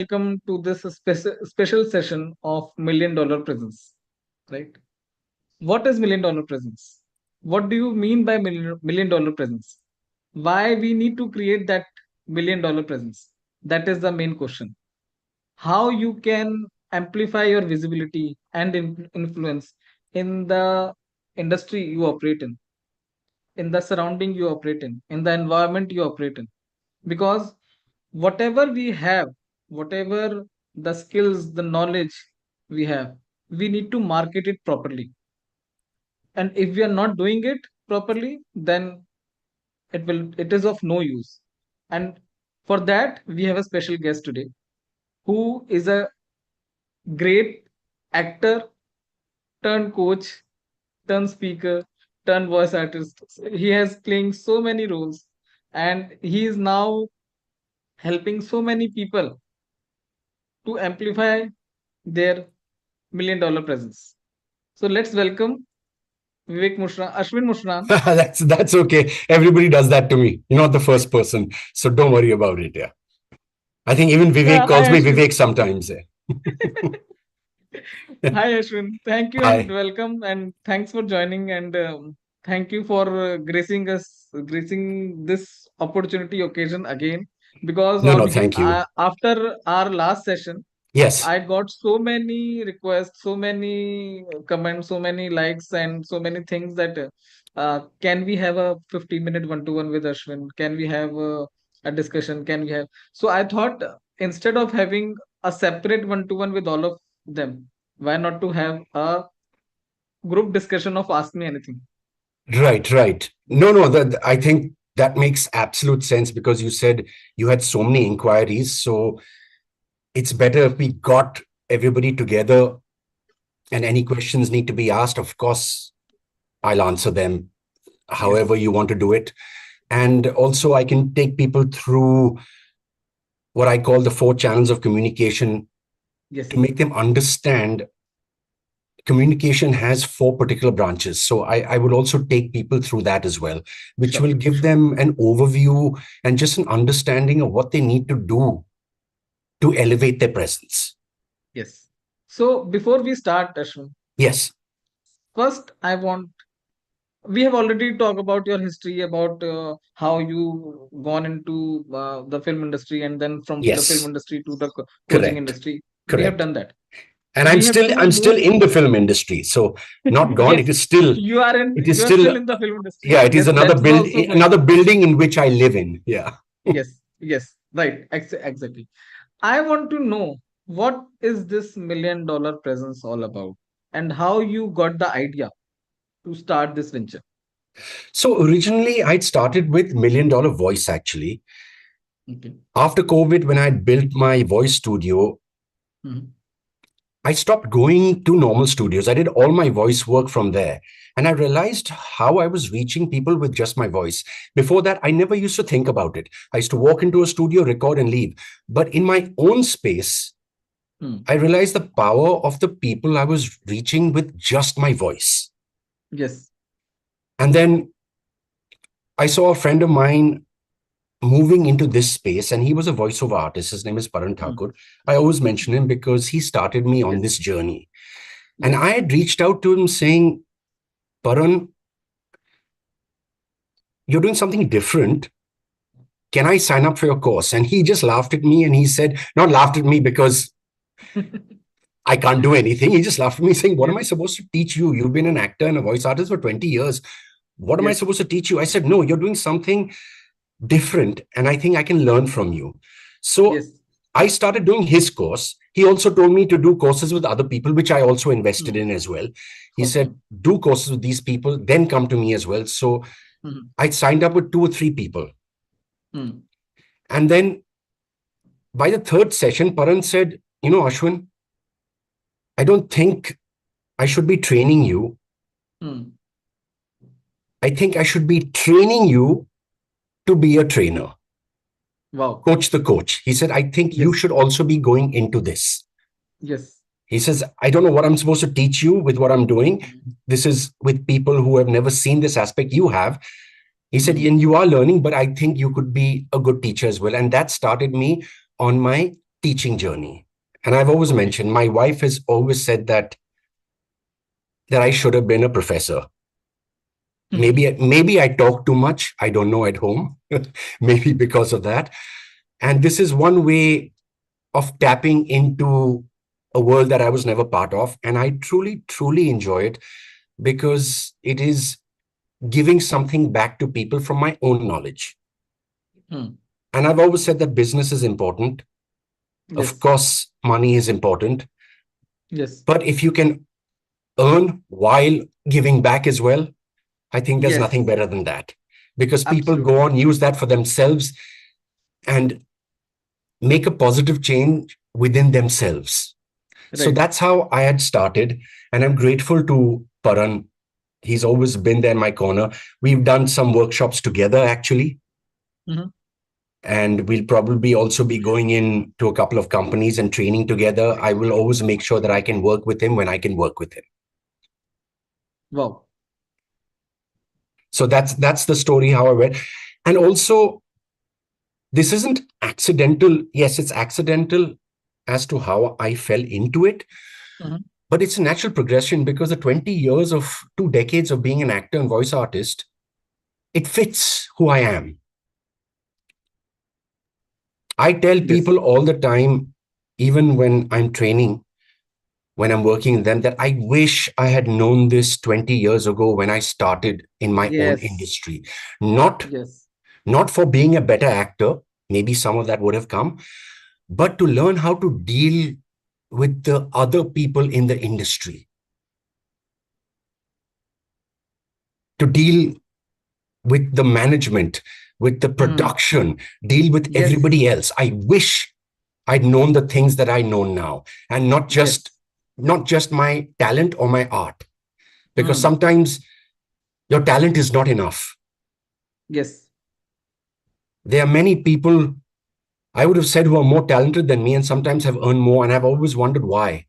welcome to this special session of Million Dollar Presence. Right? What is Million Dollar Presence? What do you mean by million dollar presence? Why we need to create that million dollar presence? That is the main question. How you can amplify your visibility and influence in the industry you operate in the surrounding you operate in the environment you operate in. Because whatever we have, whatever the skills, the knowledge we have, we need to market it properly. And if we are not doing it properly, then it is of no use. And for that, we have a special guest today who is a great actor turned coach turned speaker turned voice artist. He has playing so many roles, and he is now helping so many people to amplify their million dollar presence. So let's welcome Ashwin Mushran. That's okay. Everybody does that to me. You're not the first person, so don't worry about it. Yeah, I think even Vivek Yeah, calls hi me Ashwin. Vivek sometimes. Hi Ashwin. Thank you and Hi. welcome and thanks for joining and thank you for gracing this opportunity occasion again because No, no, thank you. after our last session Yes, I got so many requests, so many comments, so many likes, and so many things that can we have a 15-minute one-to-one with Ashwin? Can we have a discussion? Can we have? So I thought instead of having a separate one-to-one with all of them, why not to have a group discussion of Ask Me Anything? right, right. No, no, I think that makes absolute sense because you said you had so many inquiries. So it's better if we got everybody together and any questions need to be asked. Of course, I'll answer them Yes, however you want to do it. And also, I can take people through what I call the four channels of communication to yes, make them understand communication has four particular branches. So I would also take people through that as well, which sure, will give sure. them an overview and just an understanding of what they need to do to elevate their presence. Yes. So before we start, Ashwin, Yes, first I want we have already talked about your history about how you gone into the film industry and then from the film yes, industry to the coaching correct, industry. We have correct. done that. And We have to I'm still move. in the film industry. So not gone. Yes, It is you are still still, in the film industry. yeah, it is Yes, another that is build, also fine. another building in which I live in. Yeah. Yes, yes, right, exactly. I want to know what is this million dollar presence all about and how you got the idea to start this venture. So originally I'd started with $1 million voice actually. Okay. After COVID, when I built my voice studio, Mhm. I stopped going to normal studios. I did all my voice work from there. And I realized how I was reaching people with just my voice. Before that, I never used to think about it. I used to walk into a studio, record, and leave. But in my own space, Hmm. I realized the power of the people I was reaching with just my voice. Yes. And then I saw a friend of mine moving into this space, and he was a voiceover artist. His name is Paran Hmm. Thakur. I always mention him because he started me on Yes. this journey. And I Yes. had reached out to him saying, Paran, you're doing something different. Can I sign up for your course? And he just laughed at me and he said, not laughed at me because I can't do anything. He just laughed at me saying, what am I Yes. supposed to teach you? You've been an actor and a voice artist for 20 years. What am I Yes. supposed to teach you? I said, no, you're doing something different. And I think I can learn from you. So Yes. I started doing his course. He also told me to do courses with other people, which I also invested Hmm. in as well. He Okay. said, do courses with these people, then come to me as well. So Hmm. I signed up with two or three people. Hmm. And then by the third session, Paran said, Ashwin, I don't think I should be training you. Hmm. I think I should be training you to be a trainer, Wow. coach the coach. He said, I think you Yes. should also be going into this. Yes. He says, I don't know what I'm supposed to teach you with what I'm doing. Hmm. This is with people who have never seen this aspect you have. He said, Hmm. and you are learning, but I think you could be a good teacher as well. And that started me on my teaching journey. And I've always Okay. mentioned, my wife has always said that I should have been a professor. Maybe I talk too much. I don't know, at home. Maybe because of that. And this is one way of tapping into a world that I was never part of. And I truly, truly enjoy it because it is giving something back to people from my own knowledge. Hmm. And I've always said that business is important. Of Yes. course, money is important. Yes. But if you can earn while giving back as well, I think there's nothing Yes. better than that, because people go Absolutely. on, use that for themselves and make a positive change within themselves. So Right. that's how I had started. And I'm grateful to Paran. He's always been there in my corner. We've done some workshops together, actually. Mhm. And we'll probably also be going in to a couple of companies and training together. I will always make sure that I can work with him when I can work with him. Wow. So that's the story how I went. And also, this isn't accidental. Yes, it's accidental as to how I fell into it, Mhm. but it's a natural progression because the 20 years of 2 decades of being an actor and voice artist, it fits who I am. I tell Yes. people all the time, even when I'm training, when I'm working with them, that I wish I had known this 20 years ago when I started in my own Yes. industry. Not, Yes. not for being a better actor, maybe some of that would have come, but to learn how to deal with the other people in the industry, to deal with the management, with the Mhm. production, deal with Yes. everybody else. I wish I'd known the things that I know now, and Yes. not just my talent or my art, because Mhm. sometimes your talent is not enough. Yes. There are many people I would have said who are more talented than me and sometimes have earned more, and I've always wondered why.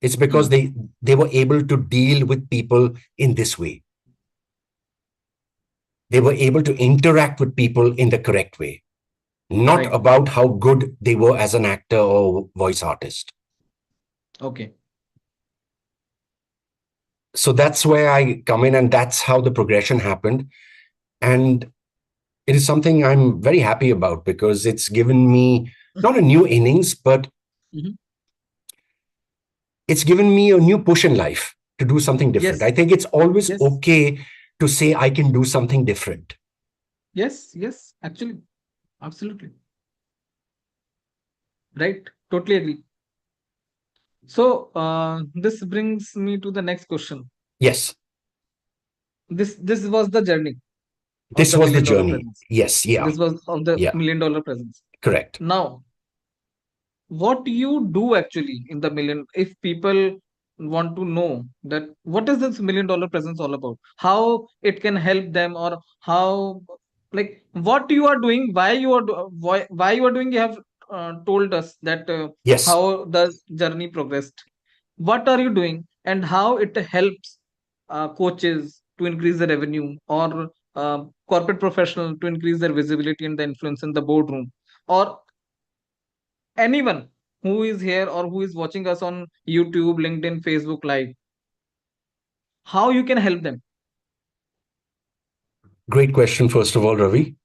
It's because Mhm. they were able to deal with people in this way. They were able to interact with people in the correct way, not Right. about how good they were as an actor or voice artist. Okay. So that's where I come in, and that's how the progression happened. And it is something I'm very happy about because it's given me not a new innings, but Mhm. it's given me a new push in life to do something different. I Yes. think it's always Yes. okay to say I can do something different. Yes. Yes. Actually, absolutely. Right. Totally agree. So, this brings me to the next question. Yes, This was the journey of this the was the million dollar journey. presence. Yes, yeah, This was of the yeah, million dollar presence. correct. Now, what you do actually in the million, if people want to know that what is this million dollar presence all about, how it can help them, or how, like, what you are doing, why you are doing, you have told us that Yes, how the journey progressed, what are you doing and how it helps coaches to increase their revenue, or corporate professional to increase their visibility and the influence in the boardroom, or anyone who is here or who is watching us on YouTube, LinkedIn, Facebook Live, how you can help them. great question, first of all, Ravi.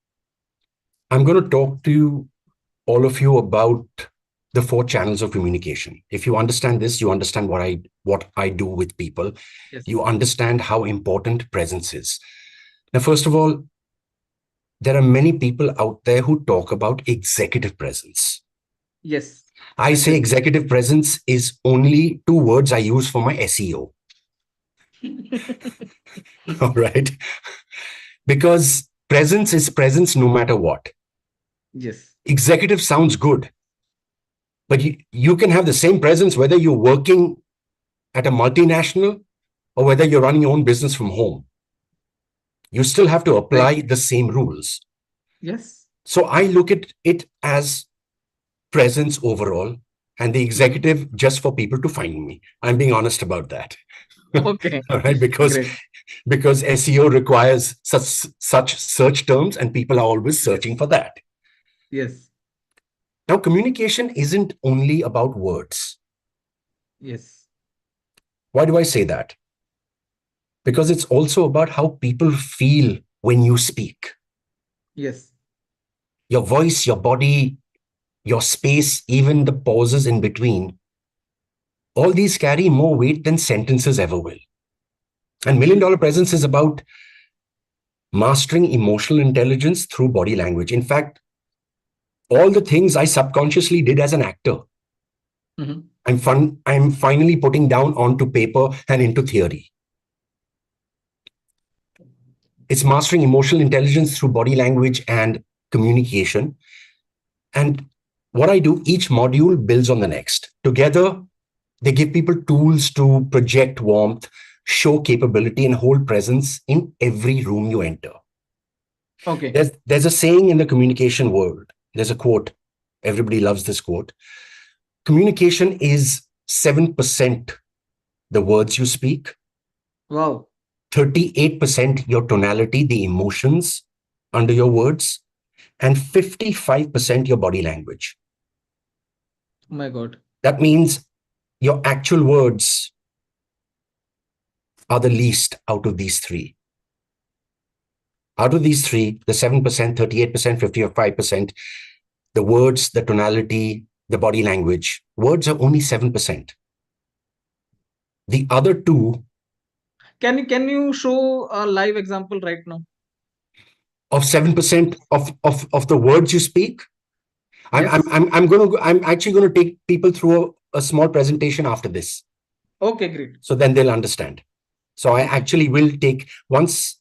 I'm going to talk to you, all of you, about the 4 channels of communication. If you understand this, you understand what I do with people. You Yes. understand how important presence is. Now, first of all, there are many people out there who talk about executive presence. Yes. I say Actually. executive presence is only 2 words I use for my SEO. All right. Because presence is presence no matter what. Yes. Executive sounds good, but you can have the same presence whether you're working at a multinational or whether you're running your own business from home. You still have to Right. apply the same rules. Yes. So I look at it as presence overall, and the Mhm. executive just for people to find me. I'm being honest about that. Okay. All right, Great. because SEO requires such search terms, and people are always searching Yes. for that. Yes. Now, communication isn't only about words. Yes. Why do I say that? Because it's also about how people feel when you speak. Yes. Your voice, your body, your space, even the pauses in between, all these carry more weight than sentences ever will. And Million Dollar Absolutely. Presence is about mastering emotional intelligence through body language. In fact, all the things I subconsciously did as an actor, Mhm. I'm finally putting down onto paper and into theory. It's mastering emotional intelligence through body language and communication. And what I do, each module builds on the next. Together, they give people tools to project warmth, show capability, and hold presence in every room you enter. Okay. There's a saying in the communication world. There's a quote. Everybody loves this quote. Communication is 7% the words you speak, Wow. 38% your tonality, the emotions under your words, and 55% your body language. Oh my God. That means your actual words are the least out of these three. Out of these three, the 7%, 38%, 55%, the words, the tonality, the body language, words are only 7%. The other two, Can you show a live example right now? of 7% of the words you speak, Yes. I'm actually going to take people through a small presentation after this. Okay, great. So then they'll understand. So I Okay. actually will take, once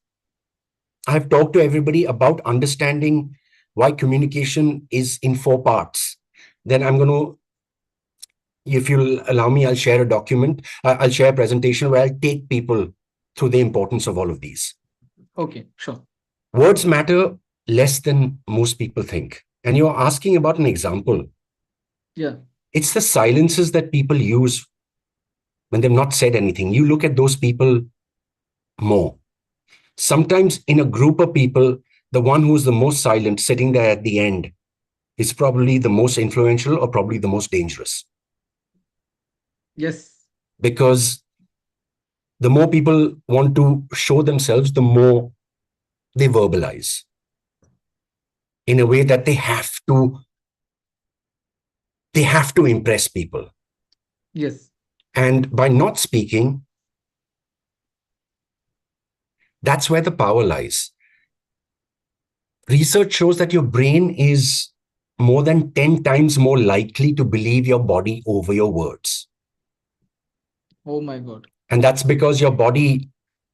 I've talked to everybody about understanding why communication is in four parts, then I'm going to, if you'll allow me, I'll share a document, I'll share a presentation where I'll take people through the importance of all of these. Okay, sure. Words matter less than most people think. And you're asking about an example. Yeah. It's the silences that people use when they've not said anything. You look at those people more. Sometimes in a group of people, the one who's the most silent sitting there at the end is probably the most influential or probably the most dangerous. Yes. Because the more people want to show themselves, the more they verbalize in a way that they have to impress people. Yes. And by not speaking, that's where the power lies. Research shows that your brain is more than 10 times more likely to believe your body over your words. Oh my God. And that's because your body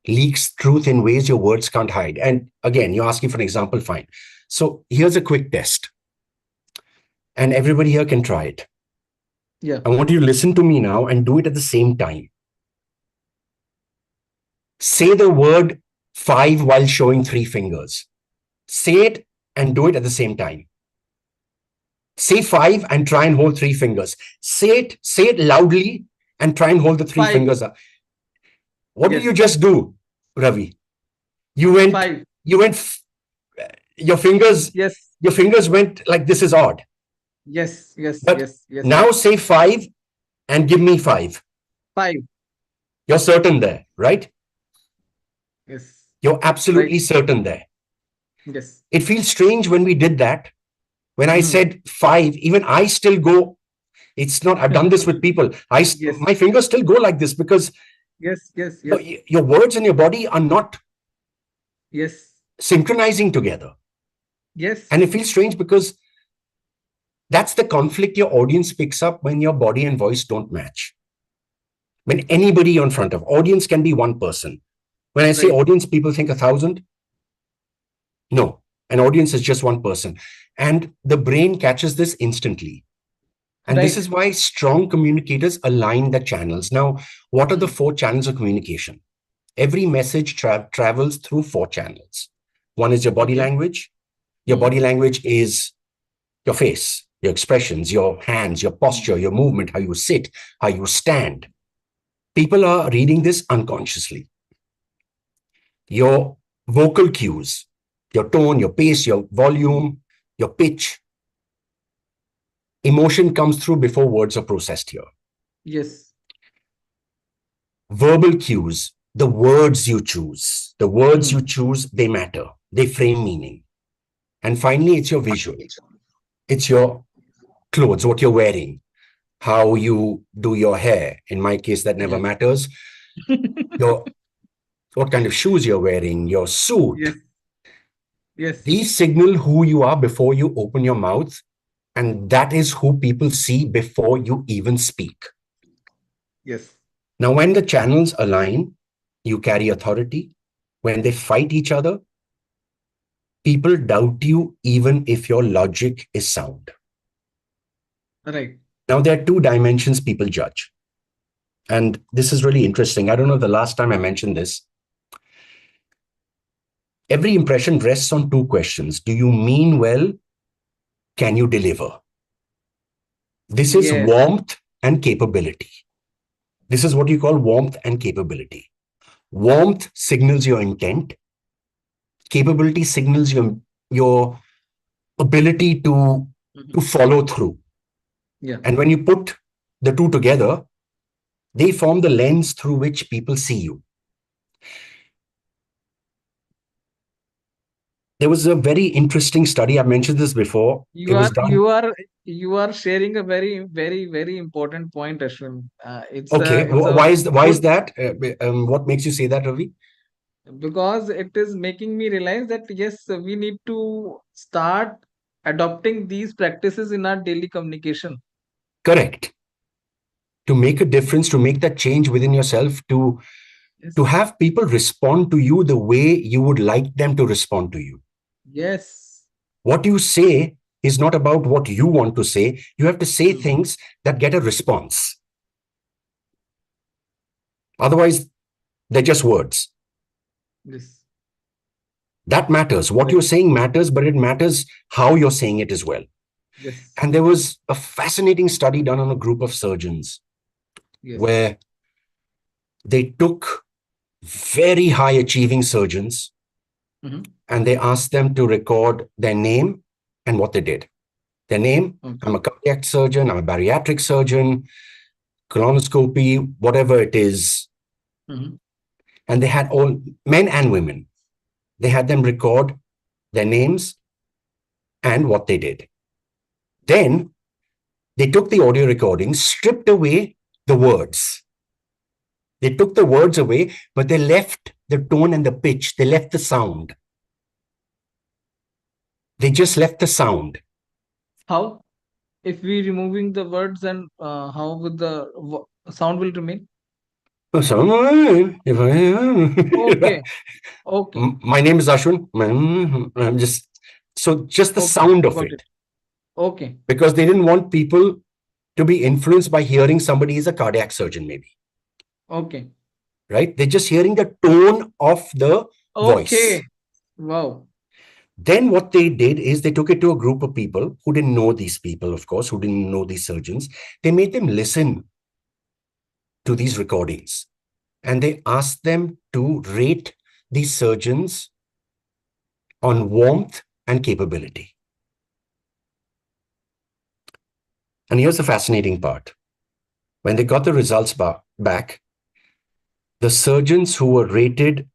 leaks truth in ways your words can't hide. And again, you're asking for an example, fine. So here's a quick test, and everybody here can try it. Yeah. I want you to listen to me now and do it at the same time. Say the word five while showing three fingers. Say it and do it at the same time. Say five and try and hold three fingers. Say it loudly and try and hold the three 5. fingers up. What did you Yes. just do, Ravi? You went, 5. you went, your fingers, Yes. your fingers went like this is odd. Yes. Yes. But Yes. Yes. now say five and give me five. 5. You're certain there, right? Yes. You're Right. absolutely certain there. Yes. It feels strange when we did that. When I Mhm. said five, even I still go. It's not, I've done this with people. Yes. My fingers still go like this because Yes. Yes. Yes. your words and your body are not Yes. synchronizing together. And it Yes. feels strange because that's the conflict your audience picks up when your body and voice don't match. When anybody you're in front of, audience can be one person. When I say Right. audience, people think 1,000. No, an audience is just one person. And the brain catches this instantly. And this Right. is why strong communicators align the channels. Now, what are the Mm. four channels of communication? Every message travels through four channels. One is your body Okay. language. Your body Mm. language is your face, your expressions, your hands, your Mm. posture, your movement, how you sit, how you stand. People are reading this unconsciously. Your vocal cues, your tone, your pace, your volume, your pitch. Emotion comes through before words are processed here. Yes. Verbal cues, the words you choose. The words you Hmm. choose, they matter. They frame meaning. And finally, it's your visual. It's your clothes, what you're wearing, how you do your hair. In my case, that never Yes. matters. Your what kind of shoes you're wearing, your suit. Yes. Yes. These signal who you are before you open your mouth, and that is who people see before you even speak. Yes. Now, when the channels align, you carry authority. When they fight each other, people doubt you even if your logic is sound. Right. Now, there are two dimensions people judge. And this is really interesting. I don't know the last time I mentioned this. Every impression rests on two questions. Do you mean well? Can you deliver? This is Yes. warmth and capability. This is what you call warmth and capability. Warmth signals your intent. Capability signals your ability to Mhm. follow through. Yeah. And when you put the two together, they form the lens through which people see you. There was a very interesting study. I mentioned this before. It You was are done. you are you are sharing a very important point, Ashwin. Okay. It's a Why is good, that? What makes you say that, Ravi? because it is making me realize that yes, we need to start adopting these practices in our daily communication. Correct. To make a difference, to make that change within yourself, to Yes. have people respond to you the way you would like them to respond to you. Yes. What you say is not about what you want to say. You have to say Mm. things that get a response. Otherwise, they're just words. Yes. That matters. What Right. you're saying matters, but it matters how you're saying it as well. Yes. And there was a fascinating study done on a group of surgeons Yes. where they took very high achieving surgeons Hmm. and they asked them to record their name and what they did. Their name, I'm Okay. a cardiac surgeon, I'm a bariatric surgeon, colonoscopy, whatever it is. Hmm. And they had all men and women. They had them record their names and what they did. Then they took the audio recording, stripped away the words. They took the words away, but they left the tone and the pitch. They left the sound. They just left the sound. How? If we removing the words, and how would the sound will remain? Okay. Okay. My name is Ashwin. I'm just so just the Okay. sound of Got it. it, Okay. because they didn't want people to be influenced by hearing somebody is a cardiac surgeon, maybe, Okay. right? They're just hearing the tone of the Okay. voice. Wow. Then what they did is they took it to a group of people who didn't know these people, of course, who didn't know these surgeons. They made them listen to these recordings and they asked them to rate these surgeons on warmth and capability. And here's the fascinating part. When they got the results back, the surgeons who were rated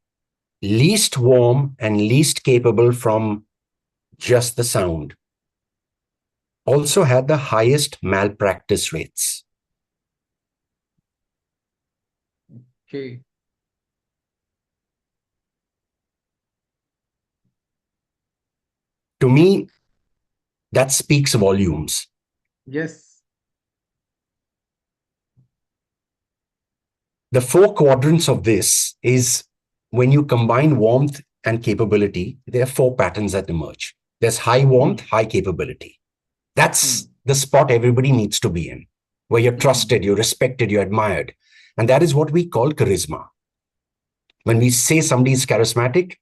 least warm and least capable from just the sound also had the highest malpractice rates. Okay. To me, that speaks volumes. Yes. The four quadrants of this is when you combine warmth and capability, there are four patterns that emerge. There's high warmth, Hmm. high capability. That's Hmm. the spot everybody needs to be in, where you're Hmm. trusted, you're respected, you're admired. And that is what we call charisma. When we say somebody is charismatic,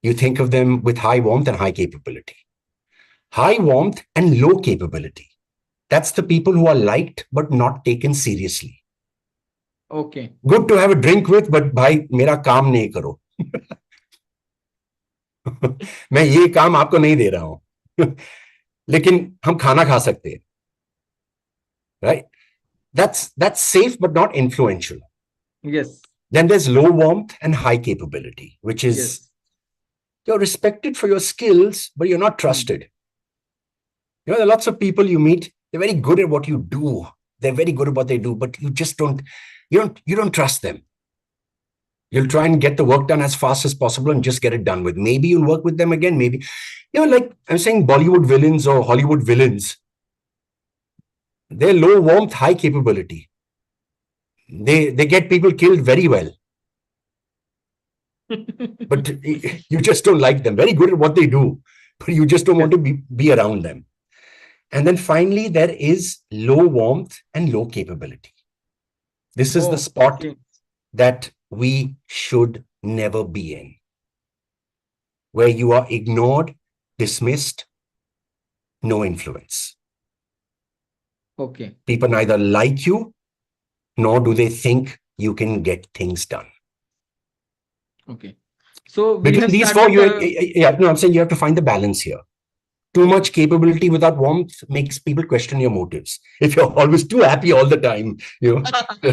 you think of them with high warmth and high capability. High warmth and low capability. That's the people who are liked but not taken seriously. Okay. Good to have a drink with, but भाई मेरा काम नहीं करो. मैं ये काम आपको नहीं दे रहा हूं. लेकिन हम खाना खा सकते हैं. right? That's safe but not influential. Yes. Then there's low warmth and high capability, which is Yes. you're respected for your skills, but you're not Hmm. trusted. There are lots of people you meet, they're very good at what you do. They're very good at what they do, but you don't trust them. You'll try and get the work done as fast as possible and just get it done with. Maybe you'll work with them again. Maybe, like I'm saying, Bollywood villains or Hollywood villains, they're low warmth, high capability. They get people killed very well, but you just don't like them. Very good at what they do, but you just don't want Yes. to be around them. And then finally, there is low warmth and low capability. This is the Oh, spot okay. that we should never be in, where you are ignored, dismissed, no influence. Okay. People neither like you nor do they think you can get things done. Okay. So we Between have these four, started. I'm saying you have to find the balance here. Too much capability without warmth makes people question your motives. If you're always too happy all the time,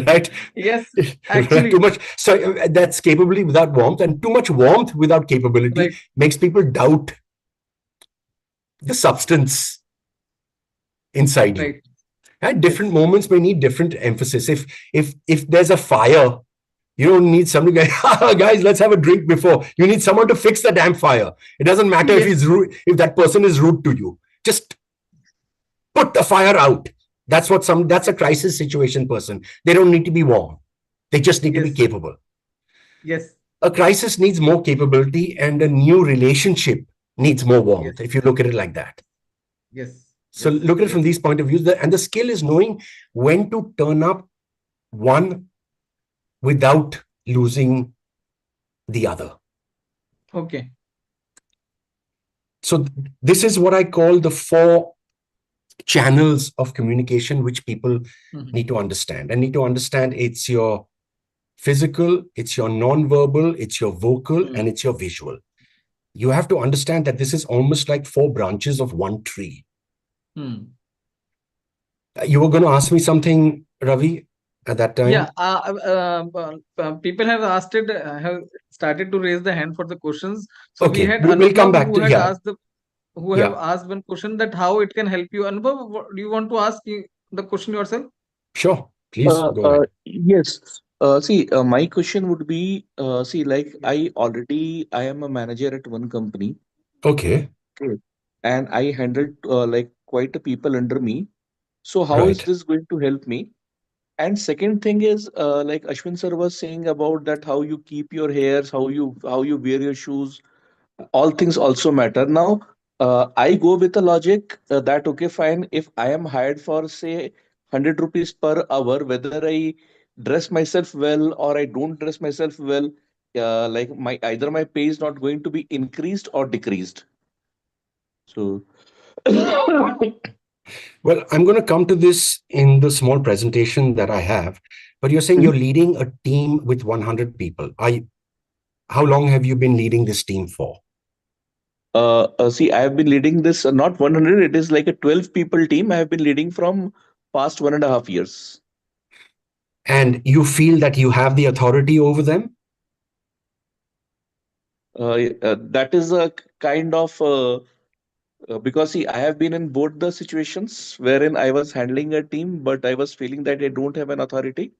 right? Yes. Too Actually, much. So that's capability without warmth, and too much warmth without capability right. makes people doubt the substance inside you. Right. At different Yes. moments may need different emphasis. If there's a fire, you don't need somebody going, guys, let's have a drink before. You need someone to fix the damn fire. It doesn't matter if he's Yes. rude, if that person is rude to you. Just put the fire out. That's a Yes. crisis situation person. They don't need to be warm. They just need to be Yes. capable. Yes. A crisis needs more capability, and a new relationship needs more warmth, Yes. if you look at it like that. Yes. So Yes. look at it from Yes. these point of views. And the skill is knowing when to turn up one without losing the other. Okay. So this is what I call the four channels of communication which people Mhm. need to understand. And need to understand it's your physical, it's your non-verbal, it's your vocal, and Mm. it's your visual. You have to understand that this is almost like four branches of one tree. Mm. You were going to ask me something, Ravi, at that Yeah. time? People have asked it. Have started to raise the hand for the questions. So we Okay, had we'll come Anubhav back who to, had yeah, asked who have yeah, asked one question that how it can help you. Anubhav, do you want to ask the question yourself? sure. Please go ahead. Yes. See, my question would be, see, like Yes. I am a manager at one company, Okay, okay, and I handled like quite a people under me. So how is right. this going to help me? And second thing is, like Ashwin sir was saying about that, how you keep your hairs, how you wear your shoes, all things also matter. Now I go with the logic that okay, fine, if I am hired for say 100 rupees per hour, whether I dress myself well or I don't dress myself well, like my either my pay is not going to be increased or decreased. So Well, I'm going to come to this in the small presentation that I have, but you're saying you're leading a team with 100 people. How long have you been leading this team for? see, I have been leading this not 100, it is like a 12 people team I have been leading from past 1.5 years. And you feel that you have the authority over them? That is a kind of because see, I have been in both the situations wherein I was handling a team, but I was feeling that I don't have an authority,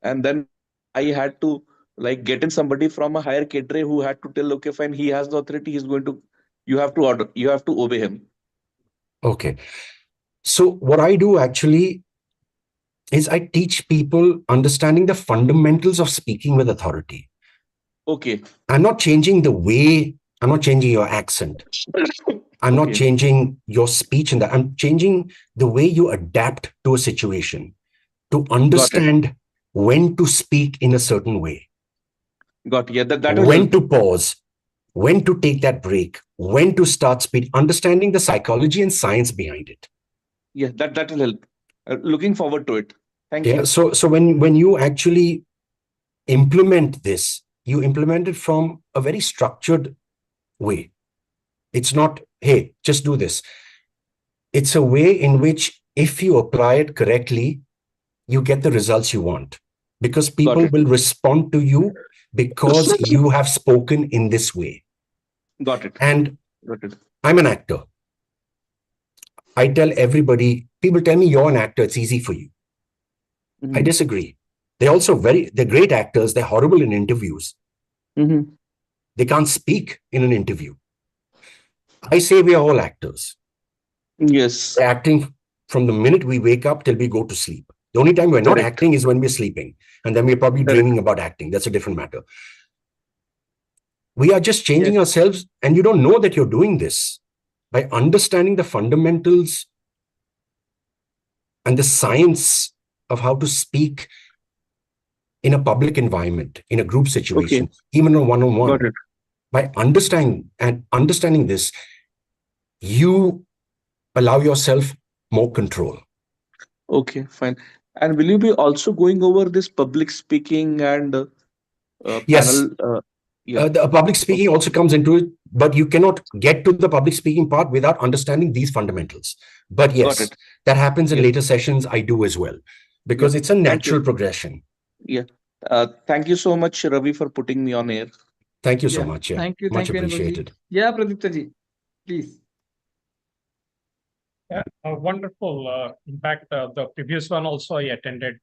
and then I had to like get in somebody from a higher cadre who had to tell, okay, fine, he has the authority, he's going to, you have to order, you have to obey him. Okay. So what I do actually is I teach people understanding the fundamentals of speaking with authority. Okay, I'm not changing the way, I'm not changing your accent. I'm not okay, changing your speech in that. I'm changing the way you adapt to a situation to got it, understand when to speak in a certain way, got it. Yeah, that will when help. to pause, when to take that break, when to start speed, understanding the psychology and science behind it. Yeah, that will help. Looking forward to it. Thank Yeah. you. So when you actually implement this, you implement it from a very structured way. It's not, hey, just do this. It's a way in which if you apply it correctly, you get the results you want, because Got people it. will respond to you because you have spoken in this way. Got it. And Got it. I'm an actor. I tell everybody, people tell me you're an actor, it's easy for you. I Mm-hmm. disagree. They're great actors. They're horrible in interviews. Mm-hmm. They can't speak in an interview. I say we are all actors. Yes. We're acting from the minute we wake up till we go to sleep. The only time we're not Correct. acting is when we're sleeping. And then we're probably Correct. dreaming about acting. That's a different matter. We are just Yes. changing ourselves, and you don't know that you're doing this by understanding the fundamentals and the science of how to speak in a public environment, in a group Okay. situation, even a Got one-on-one. it. By understanding this, you allow yourself more control. Okay. Fine. And will you be also going over this public speaking and Yes, panel? Yeah. the public speaking Okay. also comes into it, but you cannot get to the public speaking part without understanding these fundamentals. But Got yes, it. that happens in Yes. later sessions. I do as well, Yeah. because it's a Thank you. natural progression. Yeah. Thank you so much, Ravi, for putting me on air. Thank you so Yeah. much. Yeah, Thank you. much Thank you, Anubhav ji. appreciated. Yeah, Pradipta ji, please. Yeah, wonderful. In fact, the previous one also I attended.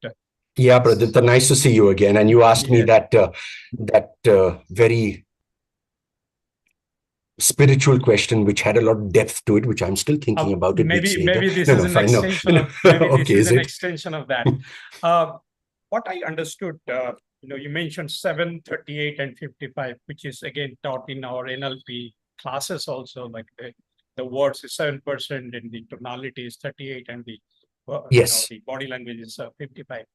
Yeah, Pradipta, nice to see you again. And you asked me Yeah. that very spiritual question, which had a lot of depth to it, which I'm still thinking about it weeks later. Maybe this No, is no, an fine. No, extension no. of maybe this Okay, is is an it? extension of that. What I understood, you mentioned 7, 38, and 55, which is again taught in our NLP classes also. Like the words is 7%, and the tonality is 38, and the Yes, the body language is 55.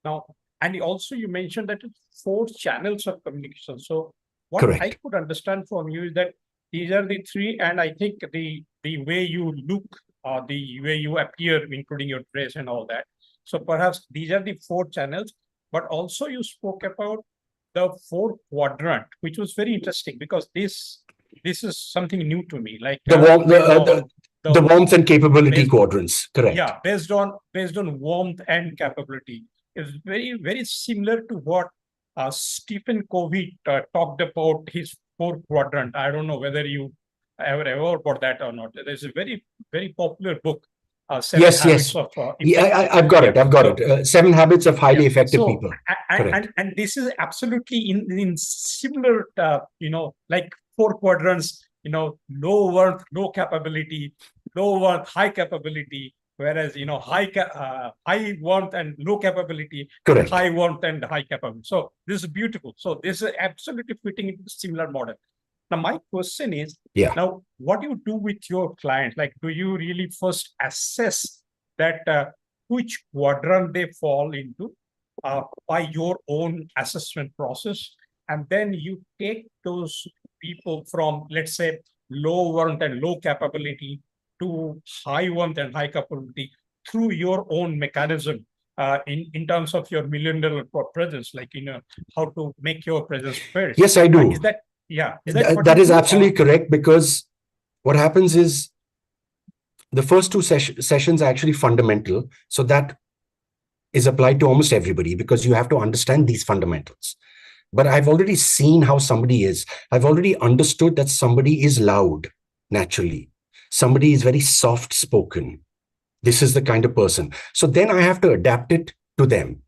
Now, and also you mentioned that it's 4 channels of communication. So what I correct. could understand from you is that these are the 3, and I think the way you look, the way you appear, including your dress and all that. So perhaps these are the 4 channels, but also you spoke about the 4 quadrant, which was very interesting because this is something new to me. Like The warmth, based on the warmth and capability based, quadrants. Correct. yeah, based on warmth and capability is very similar to what Stephen Covey talked about his 4 quadrant. I don't know whether you ever about that or not. There's a very popular book, Seven Yes, Habits yes. of Yeah, Effective. I've got Yeah. it. I've got So it. 7 habits of highly yeah. effective So people. Correct. and this is absolutely in similar, like 4 quadrants. Low worth, low capability, low worth, high capability. Whereas high warmth and low capability, and Correct. high warmth and high capability. So this is beautiful. So this is absolutely fitting into similar model. Now my question is, Yeah. now what do you do with your clients? Like, do you really first assess that which quadrant they fall into by your own assessment process, and then you take those people from, let's say, low warmth and low capability to high warmth and high capability through your own mechanism, in terms of your $1 million presence, like how to make your presence felt. Yes, I do. Is that what That you is do, absolutely correct, because what happens is the first 2 sessions are actually fundamental. So that is applied to almost everybody, because you have to understand these fundamentals. But I've already seen how somebody is. I've already understood that somebody is loud naturally. Somebody is very soft spoken. This is the kind of person. So then I have to adapt it to them,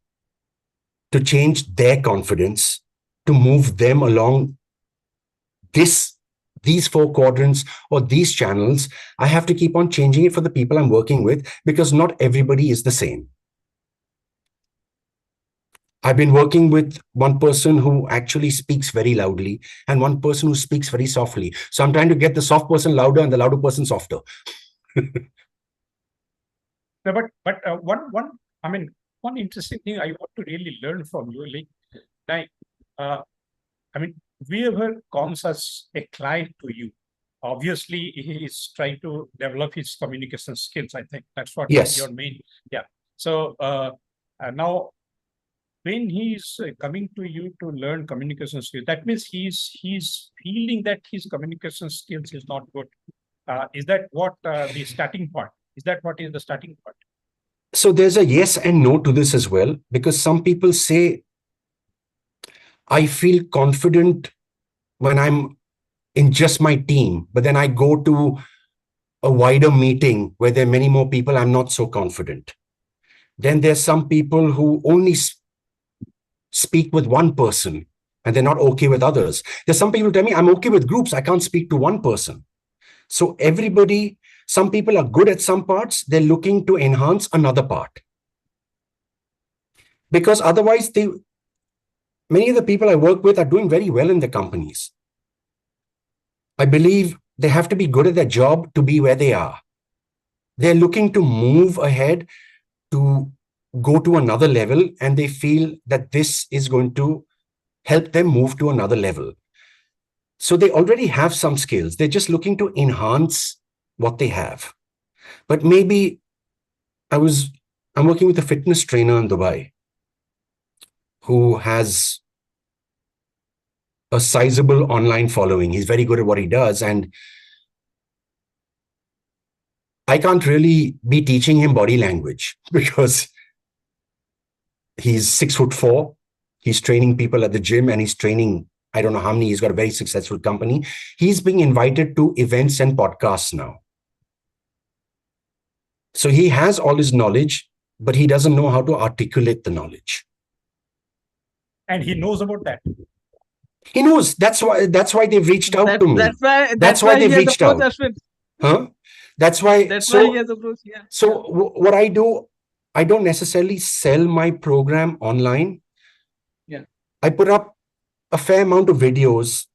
to change their confidence, to move them along these 4 quadrants or these channels. I have to keep on changing it for the people I'm working with, because not everybody is the same. I've been working with one person who actually speaks very loudly and one person who speaks very softly. So I'm trying to get the soft person louder and the louder person softer. No, but one interesting thing I want to really learn from you, like uh, whoever comes as a client to you, obviously he is trying to develop his communication skills. I think that's what Yes. your main, yeah. So now when he's coming to you to learn communication skills, that means he's feeling that his communication skills is not good. Is that what the starting point? Is that what is the starting point? So there's a yes and no to this as well, because some people say, I feel confident when I'm in just my team, but then I go to a wider meeting where there are many more people, I'm not so confident. Then there's some people who only speak with one person and they're not okay with others. There's some people who tell me, I'm okay with groups, I can't speak to one person. So everybody, some people are good at some parts, they're looking to enhance another part. Because otherwise, many of the people I work with are doing very well in their companies. I believe they have to be good at their job to be where they are. They're looking to move ahead, to go to another level, and they feel that this is going to help them move to another level. So they already have some skills. They're just looking to enhance what they have. But maybe I'm working with a fitness trainer in Dubai who has a sizable online following. He's very good at what he does. And I can't really be teaching him body language because he's 6'4". He's training people at the gym and he's training, I don't know how many, he's got a very successful company. He's being invited to events and podcasts now. So he has all his knowledge, but he doesn't know how to articulate the knowledge. And he knows about that. He knows. That's why they've reached out to me. That's why they've he has reached approached out. Ashwin. Huh? That's why. That's why he has approached. Yeah. So what I do, I don't necessarily sell my program online. Yeah. I put up a fair amount of videos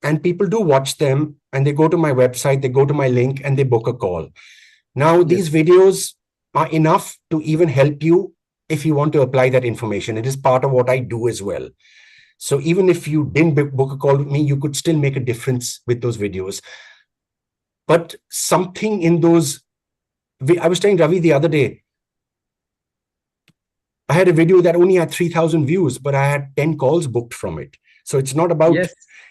and people do watch them and they go to my website, they go to my link and they book a call. Now, these videos are enough to even help you if you want to apply that information. It is part of what I do as well. So even if you didn't book a call with me, you could still make a difference with those videos. But something in those, I was telling Ravi the other day, I had a video that only had 3,000 views, but I had 10 calls booked from it. So it's not about,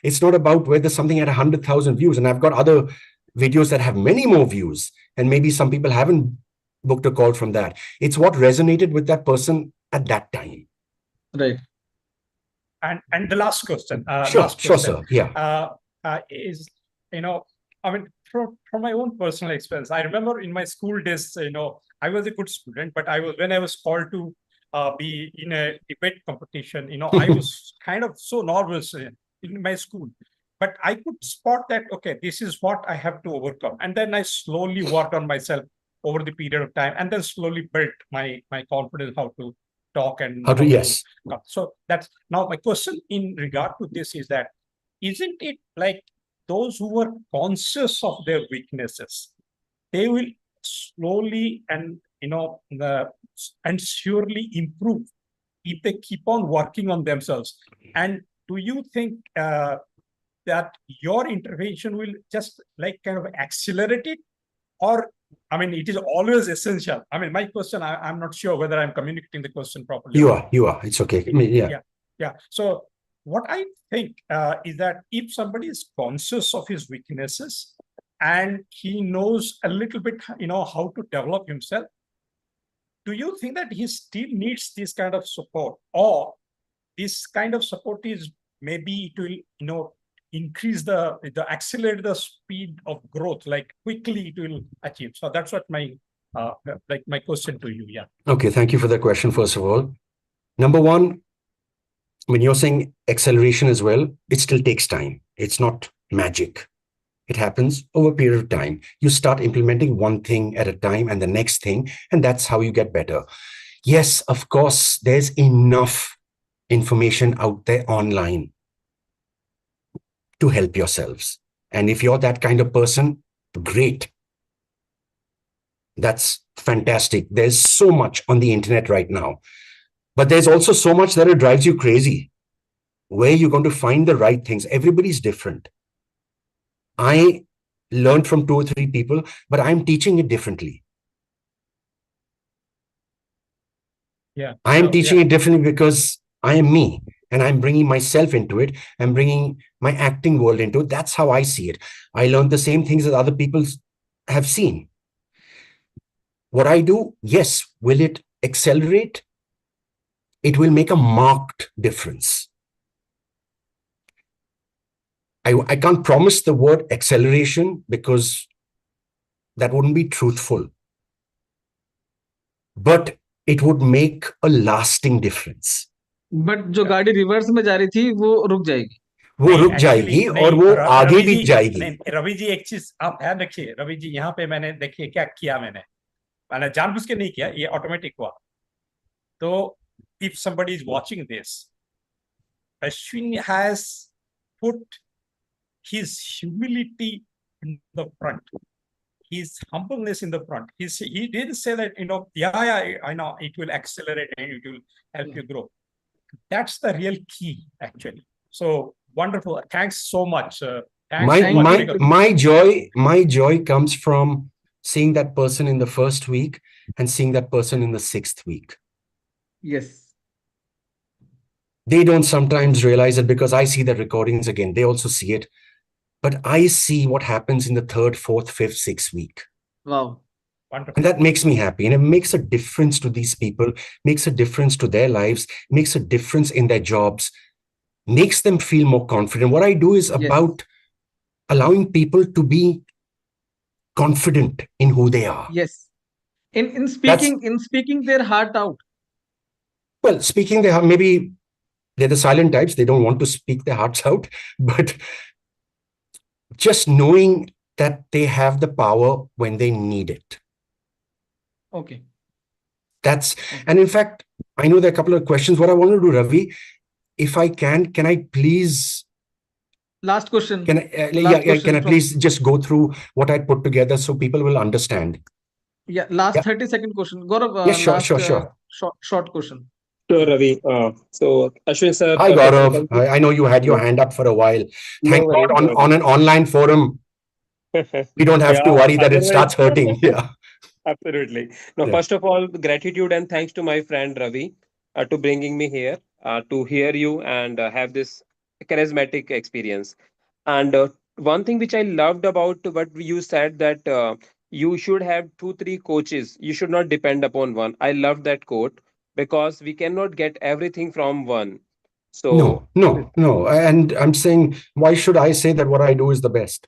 it's not about whether something had 100,000 views. And I've got other videos that have many more views. And maybe some people haven't booked a call from that. It's what resonated with that person at that time. Right. And the last question. Sure, sir. Yeah. Is, I mean, from my own personal experience, I remember in my school days, I was a good student, but when I was called to be in a debate competition, I was kind of so nervous in my school. But I could spot that, okay, this is what I have to overcome. And then I slowly worked on myself over the period of time and then slowly built my confidence how to talk and how to, yes. So that's now my question in regard to this is that, isn't it like those who are conscious of their weaknesses, they will slowly and, and surely improve if they keep on working on themselves? And do you think that your intervention will just like kind of accelerate it? Or, I mean, it is always essential. I mean, my question, I'm not sure whether I'm communicating the question properly. You are. It's okay. I mean, yeah. So what I think is that if somebody is conscious of his weaknesses and he knows a little bit, how to develop himself, do you think that he still needs this kind of support, or this kind of support is maybe it will, increase accelerate the speed of growth, like quickly it will achieve? So that's what my question to you. Yeah. Okay. Thank you for that question. First of all, number one, when you're saying acceleration as well, it still takes time. It's not magic. It happens over a period of time. You start implementing one thing at a time and the next thing, and that's how you get better. Yes, of course, there's enough information out there online to help yourselves. And if you're that kind of person, great. That's fantastic. There's so much on the internet right now, but there's also so much that it drives you crazy. Where you're going to find the right things. Everybody's different. I learned from 2 or 3 people, but I'm teaching it differently. Yeah. I am teaching it differently because I am me. And I'm bringing myself into it. I'm bringing my acting world into it. That's how I see it. I learned the same things that other people have seen. What I do, yes, will it accelerate? It will make a marked difference. I can't promise the word acceleration because that wouldn't be truthful. But it would make a lasting difference. But जो गाड़ी reverse में जा रही थी वो रुक जाएगी. वो नहीं, रुक actually, जाएगी और नहीं, वो आगे रवि भी जी, जाएगी. नहीं, रवि जी एक चीज आप ध्यान रखिए. रवि जी यहाँ पे मैंने देखिए क्या किया. मैंने जानबूझ के नहीं किया, ये ऑटोमेटिक हुआ. तो if somebody is watching this, Ashwin has put his humility in the front, his humbleness in the front. He didn't say that, yeah, I know it will accelerate and it will help you grow. That's the real key, actually. So wonderful. Thanks so much. Thanks so much. My joy comes from seeing that person in the first week and seeing that person in the 6th week. Yes. They don't sometimes realize it because I see the recordings again. They also see it. But I see what happens in the 3rd, 4th, 5th, 6th week. Wow. Wonderful. And that makes me happy. And it makes a difference to these people, makes a difference to their lives, makes a difference in their jobs, makes them feel more confident. What I do is about allowing people to be confident in who they are. Yes. In speaking their heart out. Well, speaking their heart, maybe they're the silent types. They don't want to speak their hearts out, but just knowing that they have the power when they need it. Okay. And in fact, I know there are a couple of questions. What I want to do, Ravi, if I can I please... Last question. Can I please just go through what I put together so people will understand? Yeah, last 30-second question. Gaurav, yeah, sure. Short question. Sure, Ravi. So, Ashwin sir. Hi, Gaurav. I know you had your hand up for a while. Thank God on an online forum, we don't have to worry that it starts hurting. Yeah. Absolutely. Now, first of all, gratitude and thanks to my friend Ravi to bringing me here to hear you and have this charismatic experience. And one thing which I loved about what you said that you should have 2, 3 coaches. You should not depend upon one. I love that quote because we cannot get everything from one. So no. And I'm saying, why should I say that what I do is the best?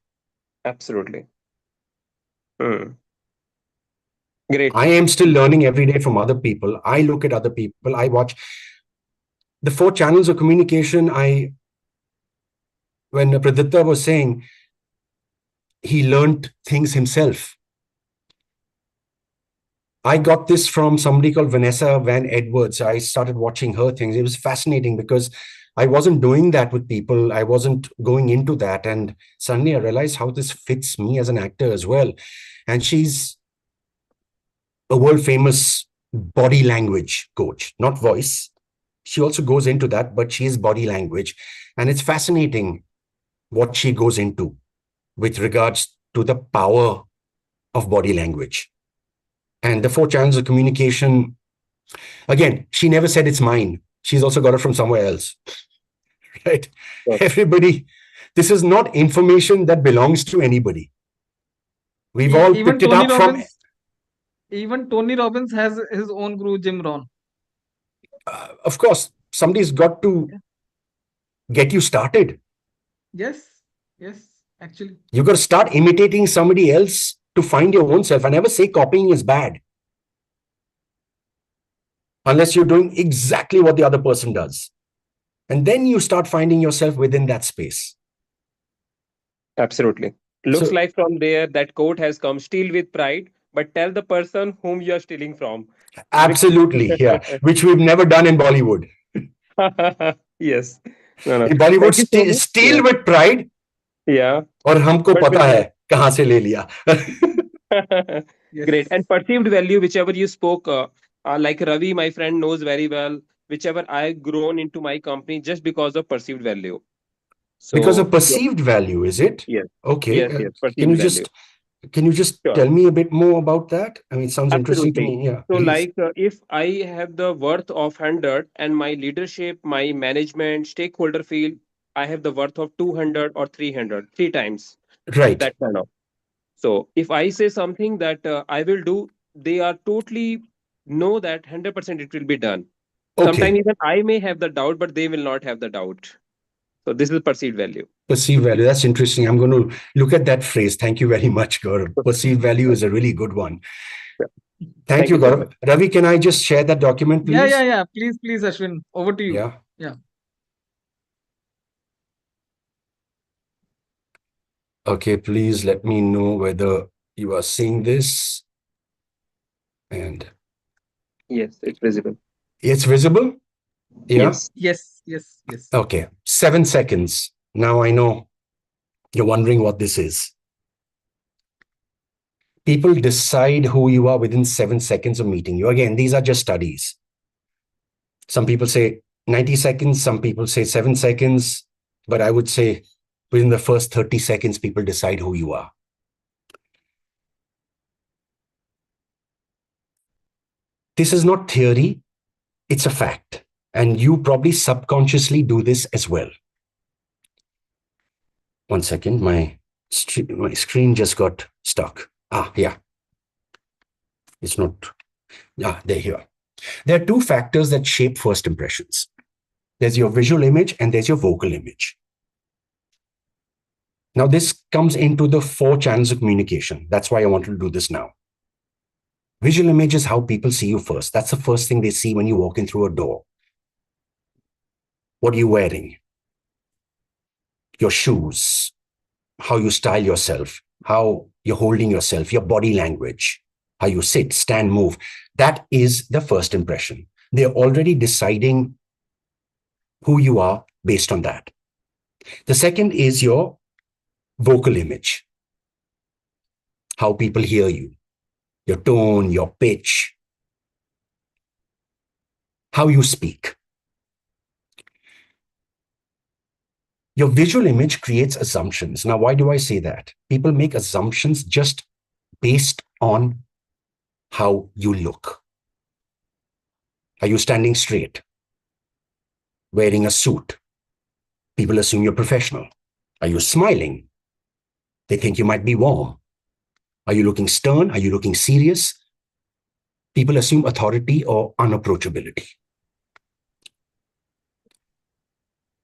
Absolutely. Great. I am still learning every day from other people. I look at other people. I watch the 4 channels of communication. When Pradipta was saying he learned things himself, I got this from somebody called Vanessa Van Edwards. I started watching her things. It was fascinating because I wasn't doing that with people. I wasn't going into that. And suddenly I realized how this fits me as an actor as well. And she's a world famous body language coach, not voice. She also goes into that, but she is body language. And it's fascinating what she goes into with regards to the power of body language. And the 4 channels of communication, again, she never said it's mine. She's also got it from somewhere else, right? Yes. Everybody, this is not information that belongs to anybody. We've all picked it up from... Even Tony Robbins has his own guru, Jim Rohn. Of course, somebody's got to get you started. Yes, actually. You've got to start imitating somebody else to find your own self. I never say copying is bad. Unless you're doing exactly what the other person does. And then you start finding yourself within that space. Absolutely. Looks like from there, that quote has come, steal with pride, but tell the person whom you are stealing from. Absolutely, yeah. Which we've never done in Bollywood. Yes. No. In Bollywood, steal with pride. Yeah. और हमको पता है कहाँ से ले लिया. Great. And perceived value, whichever you spoke, like Ravi, my friend, knows very well, whichever I grown into my company just because of perceived value. So, because of perceived value, is it? Yes. Okay. Yes. Can you just tell me a bit more about that? I mean, it sounds interesting to me. Yeah. So, like, if I have the worth of 100 and my leadership, my management, stakeholder feel I have the worth of 200 or 300, 3 times. Right. That kind of. So, if I say something that I will do they are totally know that 100% it will be done. Sometimes Okay. even I may have the doubt, but they will not have the doubt. So this is perceived value. Perceived value. That's interesting. I'm going to look at that phrase. Thank you very much, Gaurav. Perceived value is a really good one. Thank Thank you, you so much. Gaurav. Ravi, can I just share that document, Yeah, yeah, please? yeah. Please, Ashwin, over to you. Yeah. Yeah. Okay, please let me know whether you are seeing this. And Yes, it's visible. it's visible? Yeah. Yes. Yes. Okay. 7 seconds. Now I know you're wondering what this is. People decide who you are within 7 seconds of meeting you. Again, these are just studies. Some people say 90 seconds, some people say 7 seconds, but I would say within the first 30 seconds, people decide who you are. This is not theory, it's a fact. And you probably subconsciously do this as well. 1 second, my screen just got stuck. Yeah. It's not. There you are. There are two factors that shape first impressions. There's your visual image and there's your vocal image. Now, this comes into the 4 channels of communication. That's why I want to do this now. Visual image is how people see you first. That's the first thing they see when you walk in through a door. What are you wearing? Your shoes, how you style yourself, how you're holding yourself, your body language, how you sit, stand, move. That is the first impression. They're already deciding who you are based on that. The second is your vocal image, how people hear you, your tone, your pitch, how you speak. Your visual image creates assumptions. Now, why do I say that? People make assumptions just based on how you look. Are you standing straight? Wearing a suit? People assume you're professional. Are you smiling? They think you might be warm. Are you looking stern? Are you looking serious? People assume authority or unapproachability.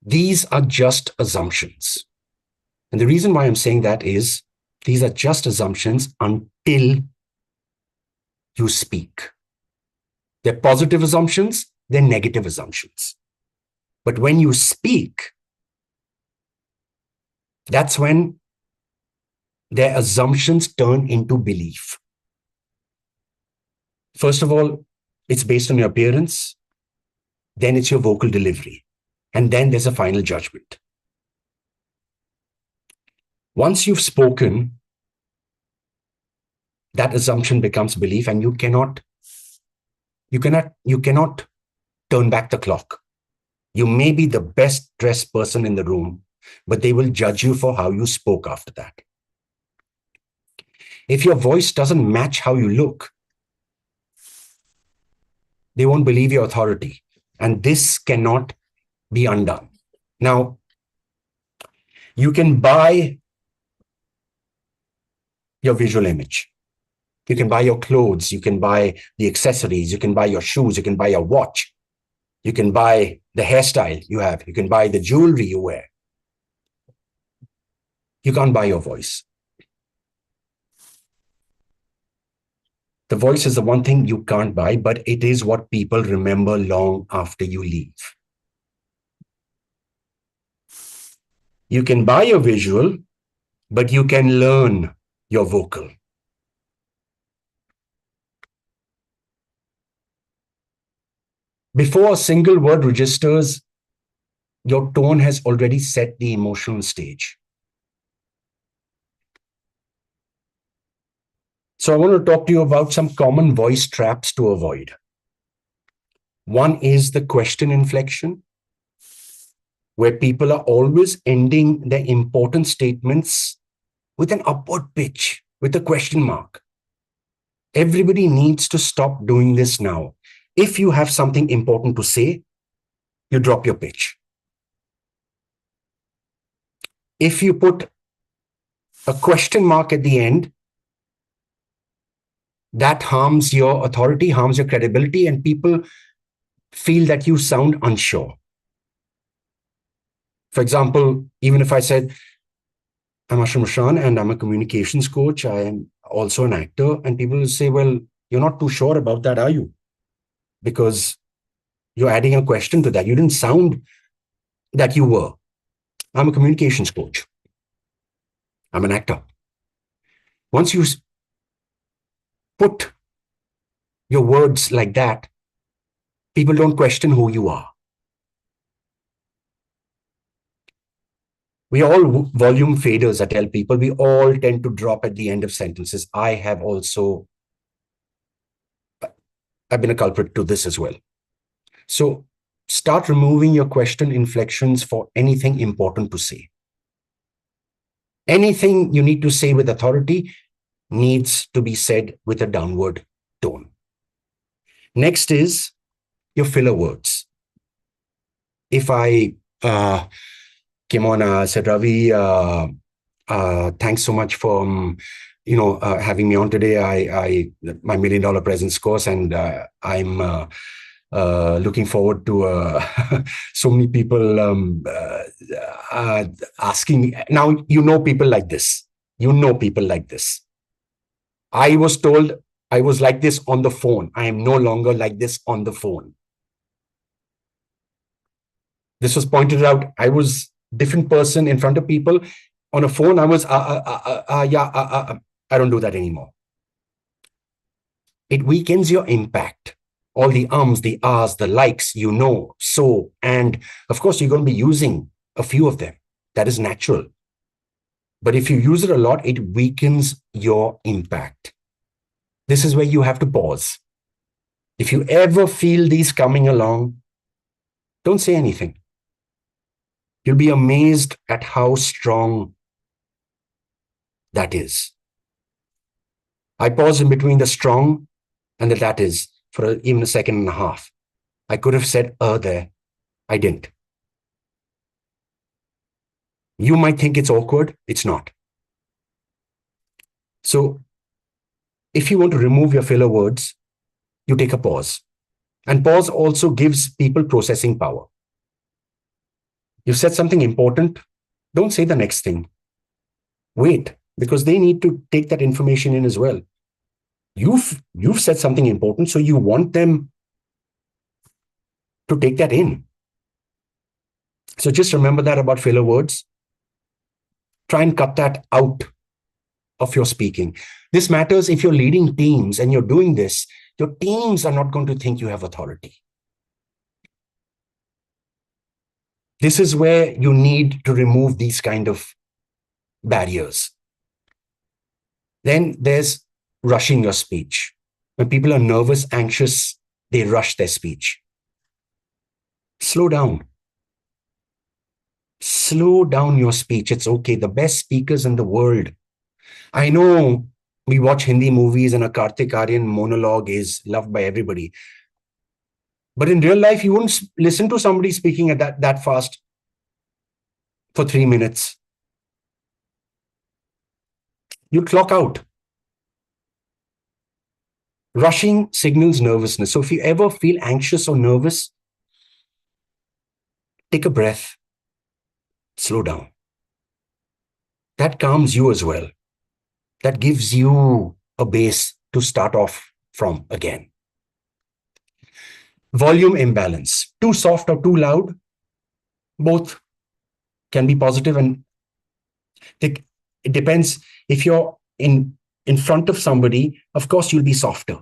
These are just assumptions. And the reason why I'm saying that is these are just assumptions until you speak. They're positive assumptions, they're negative assumptions. But when you speak, that's when their assumptions turn into belief. First of all, it's based on your appearance, then it's your vocal delivery, and then there's a final judgment. Once you've spoken, that assumption becomes belief, and you cannot turn back the clock. You may be the best dressed person in the room, but they will judge you for how you spoke after that. If your voice doesn't match how you look, they won't believe your authority. And this cannot be undone. Now, you can buy your visual image. You can buy your clothes. You can buy the accessories. You can buy your shoes. You can buy your watch. You can buy the hairstyle you have. You can buy the jewelry you wear. You can't buy your voice. The voice is the one thing you can't buy, but it is what people remember long after you leave. You can buy your visual, but you can learn your vocal. Before a single word registers, your tone has already set the emotional stage. So I want to talk to you about some common voice traps to avoid. One is the question inflection, where people are always ending their important statements with an upward pitch, with a question mark. Everybody needs to stop doing this now. If you have something important to say, you drop your pitch. If you put a question mark at the end, That harms your authority, harms your credibility, and people feel that you sound unsure. For example, even if I said, I'm Ashwin Mushran and I'm a communications coach, I am also an actor, and people will say, well, you're not too sure about that, are you? Because you're adding a question to that. You didn't sound that you were. I'm a communications coach. I'm an actor. Once you put your words like that, people don't question who you are. We all volume faders, I tell people. We all tend to drop at the end of sentences. I've been a culprit to this as well. So start removing your question inflections for anything important to say. Anything you need to say with authority needs to be said with a downward tone. Next is your filler words. If I came on, said, Ravi, thanks so much for having me on today. My $1 Million Presence course, and I'm looking forward to so many people asking. Now, people like this. People like this. I was told I was like this on the phone. I am no longer like this on the phone. This was pointed out. I was different person in front of people. On a phone, I was, I don't do that anymore. It weakens your impact. All the ums, the ahs, the likes, so, and of course, you're going to be using a few of them. That is natural. But if you use it a lot, it weakens your impact. This is where you have to pause. If you ever feel these coming along, don't say anything. You'll be amazed at how strong that is. I pause in between the strong and the that is for even a second and a half. I could have said there. I didn't. You might think it's awkward. It's not. So if you want to remove your filler words, you take a pause. And pause also gives people processing power. You said something important. Don't say the next thing. Wait, because they need to take that information in as well. You've said something important, so you want them to take that in. So just remember that about filler words. Try and cut that out of your speaking. This matters if you're leading teams and you're doing this. Your teams are not going to think you have authority. This is where you need to remove these kind of barriers. Then there's rushing your speech. When people are nervous, anxious, they rush their speech. Slow down. Slow down your speech. It's okay. The best speakers in the world. I know we watch Hindi movies and a Kartik Aaryan monologue is loved by everybody. But in real life, you wouldn't listen to somebody speaking at that fast for 3 minutes. You clock out. Rushing signals nervousness. So if you ever feel anxious or nervous, take a breath. Slow down. That calms you as well. That gives you a base to start off from again. Volume imbalance. Too soft or too loud, both can be positive, and it depends. If you're in front of somebody, of course, you'll be softer.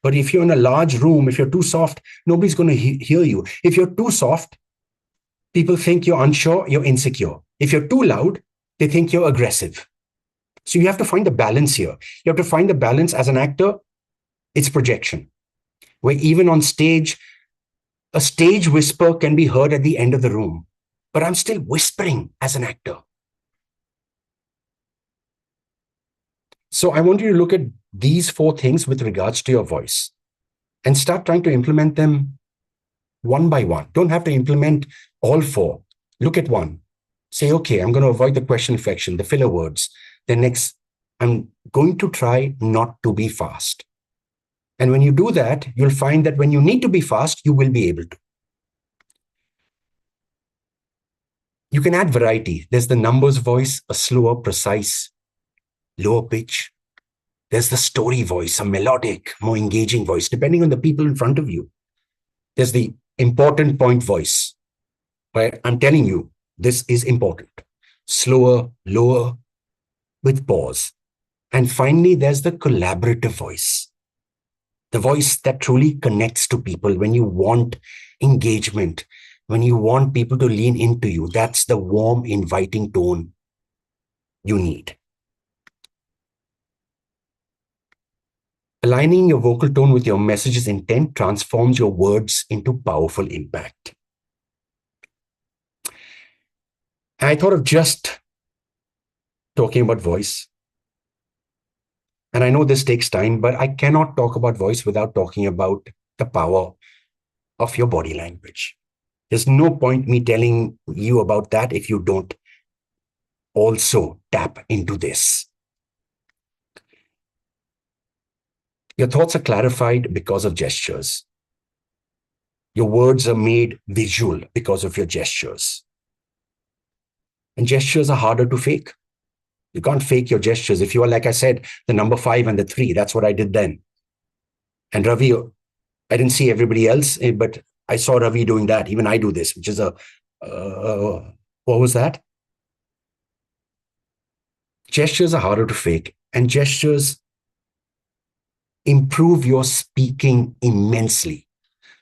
But if you're in a large room, if you're too soft, nobody's going to hear you. If you're too soft, people think you're unsure, you're insecure. If you're too loud, they think you're aggressive. So you have to find a balance here. You have to find a balance as an actor. It's projection. Where even on stage, a stage whisper can be heard at the end of the room. But I'm still whispering as an actor. So I want you to look at these 4 things with regards to your voice and start trying to implement them one by one. Don't have to implement all 4. Look at one. Say, okay, I'm going to avoid the question inflection, the filler words. Then next, I'm going to try not to be fast. And when you do that, you'll find that when you need to be fast, you will be able to. You can add variety. There's the numbers voice, a slower, precise, lower pitch. There's the story voice, a melodic, more engaging voice, depending on the people in front of you. There's the important point voice, where I'm telling you, this is important. Slower, lower, with pause. And finally, there's the collaborative voice. The voice that truly connects to people when you want engagement, when you want people to lean into you. That's the warm, inviting tone you need. Aligning your vocal tone with your message's intent transforms your words into powerful impact. I thought of just talking about voice. And I know this takes time, but I cannot talk about voice without talking about the power of your body language. There's no point me telling you about that if you don't also tap into this. Your thoughts are clarified because of gestures. Your words are made visual because of your gestures. And gestures are harder to fake. You can't fake your gestures. If you are, like I said, the number 5 and the 3, that's what I did then. And Ravi, I didn't see everybody else, but I saw Ravi doing that. Even I do this, which is a, what was that? Gestures are harder to fake, and gestures improve your speaking immensely.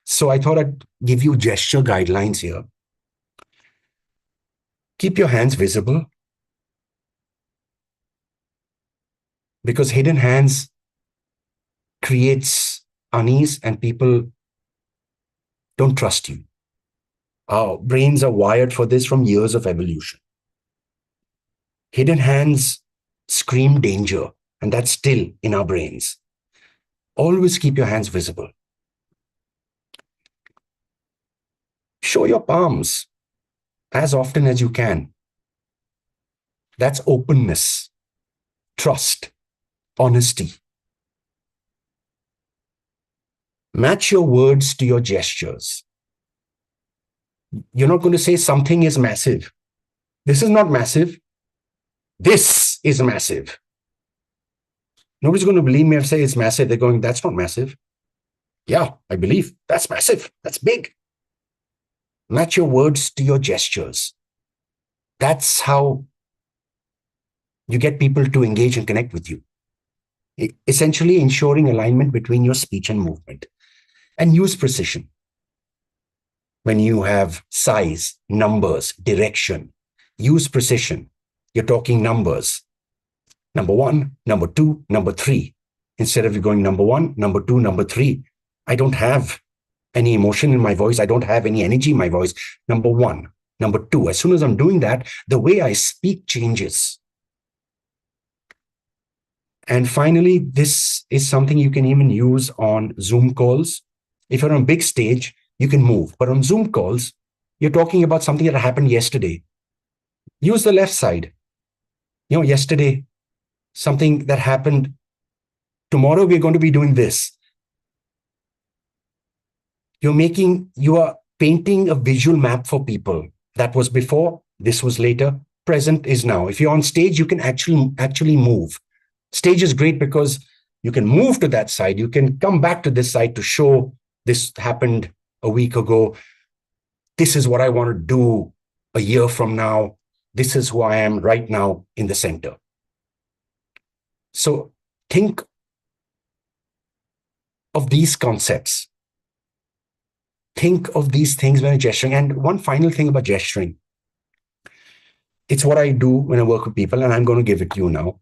So I thought I'd give you gesture guidelines here. Keep your hands visible, because hidden hands creates unease and people don't trust you. Our brains are wired for this from years of evolution. Hidden hands scream danger, and that's still in our brains. Always keep your hands visible. Show your palms as often as you can. That's openness, trust, honesty. Match your words to your gestures. You're not going to say something is massive. This is not massive. This is massive. Nobody's going to believe me if I say it's massive. They're going, that's not massive. Yeah, I believe that's massive. That's big. Match your words to your gestures. That's how you get people to engage and connect with you. Essentially ensuring alignment between your speech and movement. And use precision. When you have size, numbers, direction, use precision. You're talking numbers. Number 1, number 2, number 3. Instead of you going number 1, number 2, number 3. I don't have any emotion in my voice. I don't have any energy in my voice. Number 1, number 2. As soon as I'm doing that, the way I speak changes. And finally, this is something you can even use on Zoom calls. If you're on a big stage, you can move. But on Zoom calls, you're talking about something that happened yesterday. Use the left side. Yesterday, something that happened. Tomorrow, we're going to be doing this. You are painting a visual map for people. That was before, this was later, present is now. If you're on stage, you can actually move. Stage is great because you can move to that side. You can come back to this side to show this happened a week ago. This is what I want to do a year from now. This is who I am right now in the center. So think of these concepts. Think of these things when you're gesturing. And one final thing about gesturing. It's what I do when I work with people, and I'm going to give it to you now.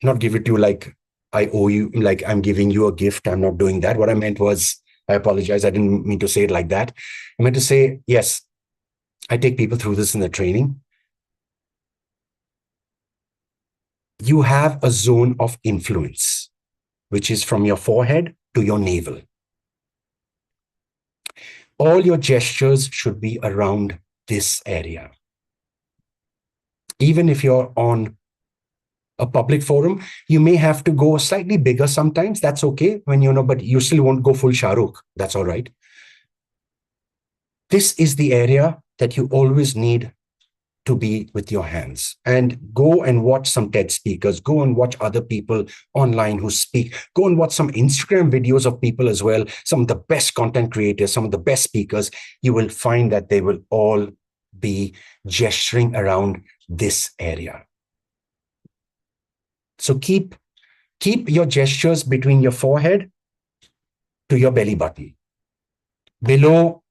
Not give it to you like I owe you, like I'm giving you a gift. I'm not doing that. What I meant was, I apologize. I didn't mean to say it like that. I meant to say, yes, I take people through this in the training. You have a zone of influence, which is from your forehead to your navel. All your gestures should be around this area. Even if you're on a public forum, you may have to go slightly bigger sometimes. That's okay when but you still won't go full Shahrukh. That's all right. This is the area that you always need to be with your hands. And go and watch some TED speakers, go and watch other people online who speak, go and watch some Instagram videos of people as well, some of the best content creators, some of the best speakers. You will find that they will all be gesturing around this area. So keep your gestures between your forehead to your belly button. Below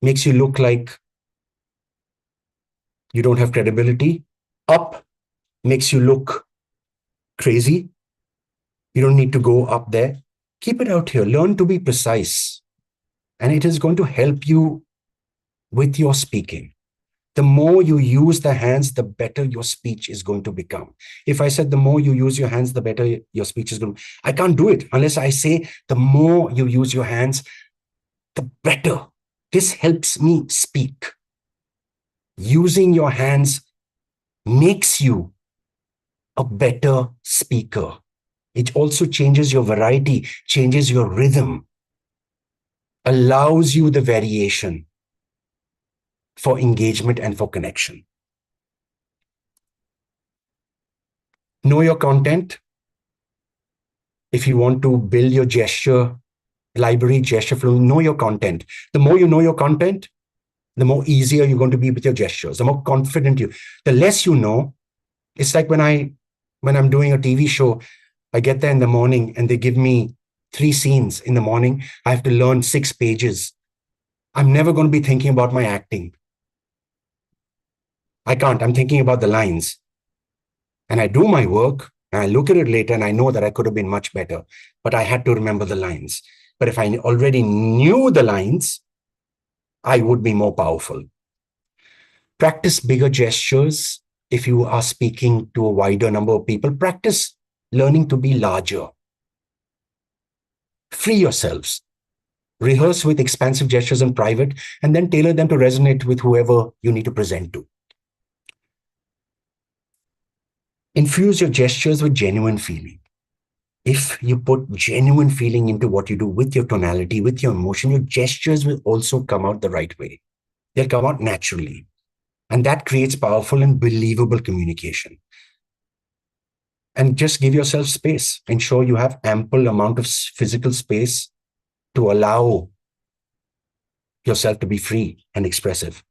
makes you look like you don't have credibility. Up makes you look crazy. You don't need to go up there. Keep it out here. Learn to be precise. And it is going to help you with your speaking. The more you use the hands, the better your speech is going to become. If I said the more you use your hands, the better your speech is going to, I can't do it unless I say the more you use your hands, the better. This helps me speak. Using your hands makes you a better speaker. It also changes your variety, changes your rhythm, allows you the variation for engagement and for connection. Know your content. If you want to build your gesture library, gesture flow, know your content. The more you know your content, the more easier you're going to be with your gestures, the more confident you. The less you know, it's like when I'm doing a TV show, I get there in the morning and they give me 3 scenes in the morning. I have to learn 6 pages. I'm never going to be thinking about my acting. I can't. I'm thinking about the lines. And I do my work and I look at it later and I know that I could have been much better, but I had to remember the lines. But if I already knew the lines, I would be more powerful. Practice bigger gestures. If you are speaking to a wider number of people, practice learning to be larger. Free yourselves. Rehearse with expansive gestures in private and then tailor them to resonate with whoever you need to present to. Infuse your gestures with genuine feeling. If you put genuine feeling into what you do with your tonality, with your emotion, your gestures will also come out the right way. They'll come out naturally. And that creates powerful and believable communication. And just give yourself space. Ensure you have ample amount of physical space to allow yourself to be free and expressive.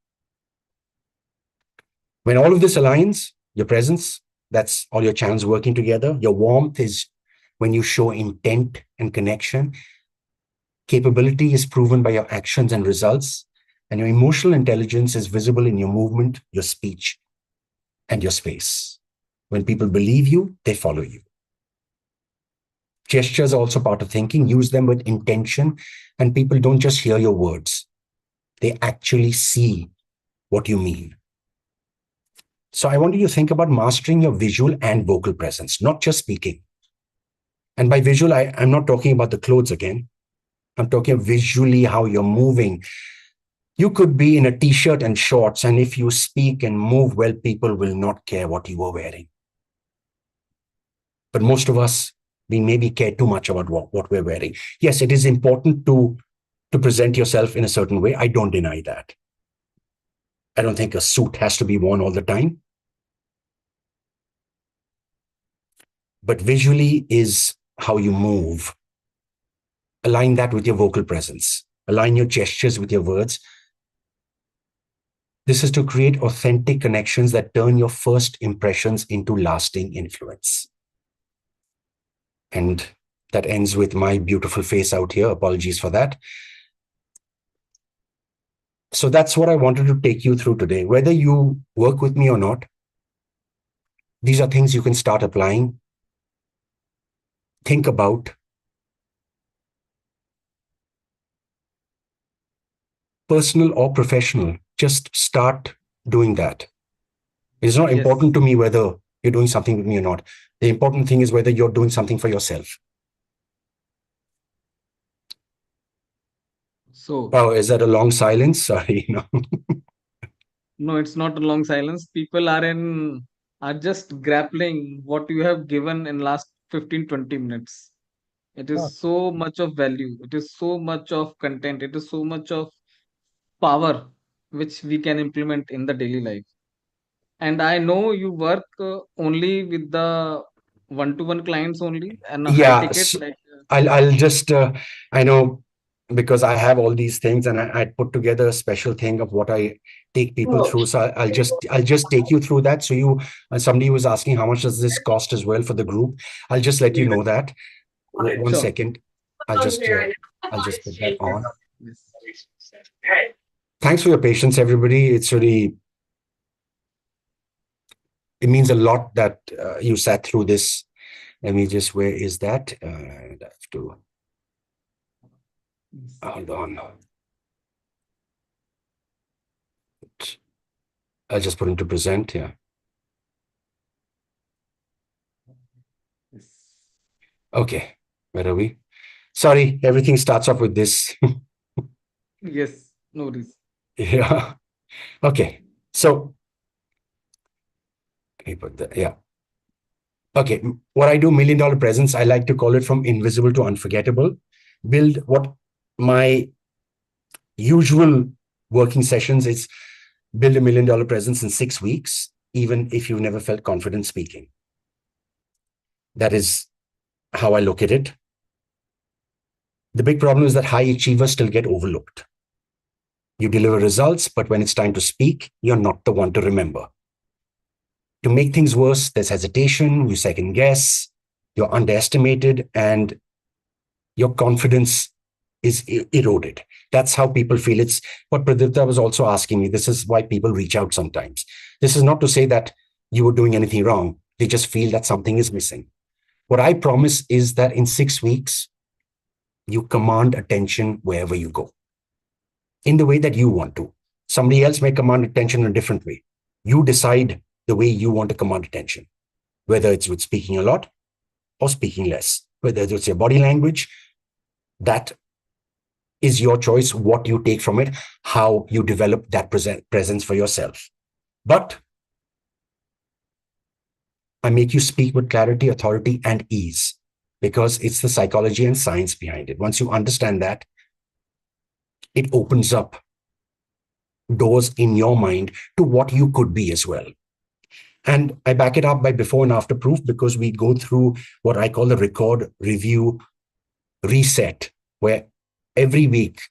When all of this aligns, your presence, that's all your channels working together. Your warmth is when you show intent and connection. Capability is proven by your actions and results. And your emotional intelligence is visible in your movement, your speech, and your space. When people believe you, they follow you. Gestures are also part of thinking. Use them with intention. And people don't just hear your words. They actually see what you mean. So I want you to think about mastering your visual and vocal presence, not just speaking. And by visual, I'm not talking about the clothes again. I'm talking visually how you're moving. You could be in a t-shirt and shorts, and if you speak and move well, people will not care what you are wearing. But most of us, we maybe care too much about what we're wearing. Yes, it is important to present yourself in a certain way. I don't deny that. I don't think a suit has to be worn all the time. But visually is how you move. Align that with your vocal presence. Align your gestures with your words. This is to create authentic connections that turn your first impressions into lasting influence. And that ends with my beautiful face out here. Apologies for that. So that's what I wanted to take you through today. Whether you work with me or not, these are things you can start applying. Think about. Personal or professional, just start doing that. It's not important to me whether you're doing something with me or not. The important thing is whether you're doing something for yourself. So, oh, is that a long silence? Sorry. No. No, it's not a long silence. People are just grappling what you have given in last 15-20 minutes. It is so much of value. It is so much of content. It is so much of power which we can implement in the daily life. And I know you work only with the one-to-one clients only and a high Yeah, ticket like I'll just I know, because I have all these things, and I put together a special thing of what I take people through. So I'll just take you through that. So you somebody was asking how much does this cost as well for the group. I'll just let you know that. One sure. second. I'll just put that on. Yes. Thanks for your patience, everybody. It means a lot that you sat through this. Let me just, where is that? I have to hold on. I'll just put into present. Yeah. Yes. Okay. Where are we? Sorry, everything starts off with this. Yes. No worries. Yeah. Okay. So, let me put that. Yeah. Okay. What I do, million dollar presence, I like to call it from invisible to unforgettable. Build what my usual working sessions is, build $1 million presence in 6 weeks, even if you've never felt confident speaking. That is how I look at it. The big problem is that high achievers still get overlooked. You deliver results, but when it's time to speak, you're not the one to remember. To make things worse, there's hesitation, you second guess, you're underestimated, and your confidence is eroded. That's how people feel. It's what Pradipta was also asking me. This is why people reach out sometimes. This is not to say that you were doing anything wrong. They just feel that something is missing. What I promise is that in 6 weeks, you command attention wherever you go in the way that you want to. Somebody else may command attention in a different way. You decide the way you want to command attention, whether it's with speaking a lot or speaking less, whether it's your body language. That is your choice, what you take from it, how you develop that presence for yourself. But I make you speak with clarity, authority, and ease, because it's the psychology and science behind it. Once you understand that, it opens up doors in your mind to what you could be as well. And I back it up by before and after proof, because we go through what I call the record, review, reset, where every week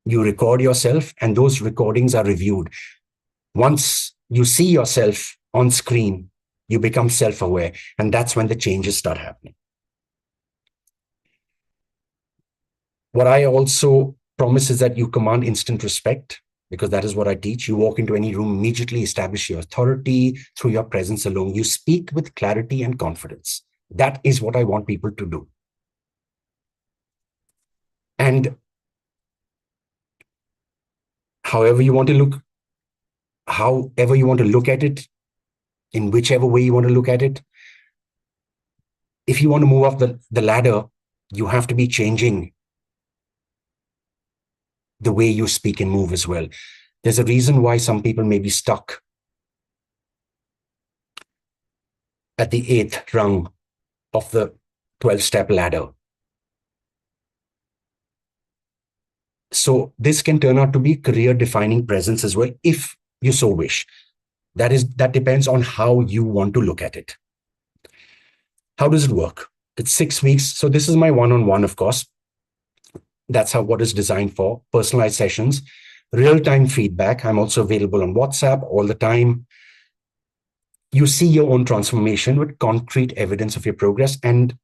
you record yourself and those recordings are reviewed. Once you see yourself on screen, you become self-aware, and that's when the changes start happening. What I also promise is that you command instant respect, because that is what I teach. You walk into any room, immediately establish your authority through your presence alone. You speak with clarity and confidence. That is what I want people to do. And however you want to look at it, in whichever way you want to look at it, if you want to move up the ladder, you have to be changing the way you speak and move as well. There's a reason why some people may be stuck at the 8th rung of the 12-step ladder. So this can turn out to be career-defining presence as well, if you so wish. That depends on how you want to look at it. How does it work? It's 6 weeks. So this is my one-on-one, of course. That's what it's designed for. Personalized sessions, real-time feedback. I'm also available on WhatsApp all the time. You see your own transformation with concrete evidence of your progress. And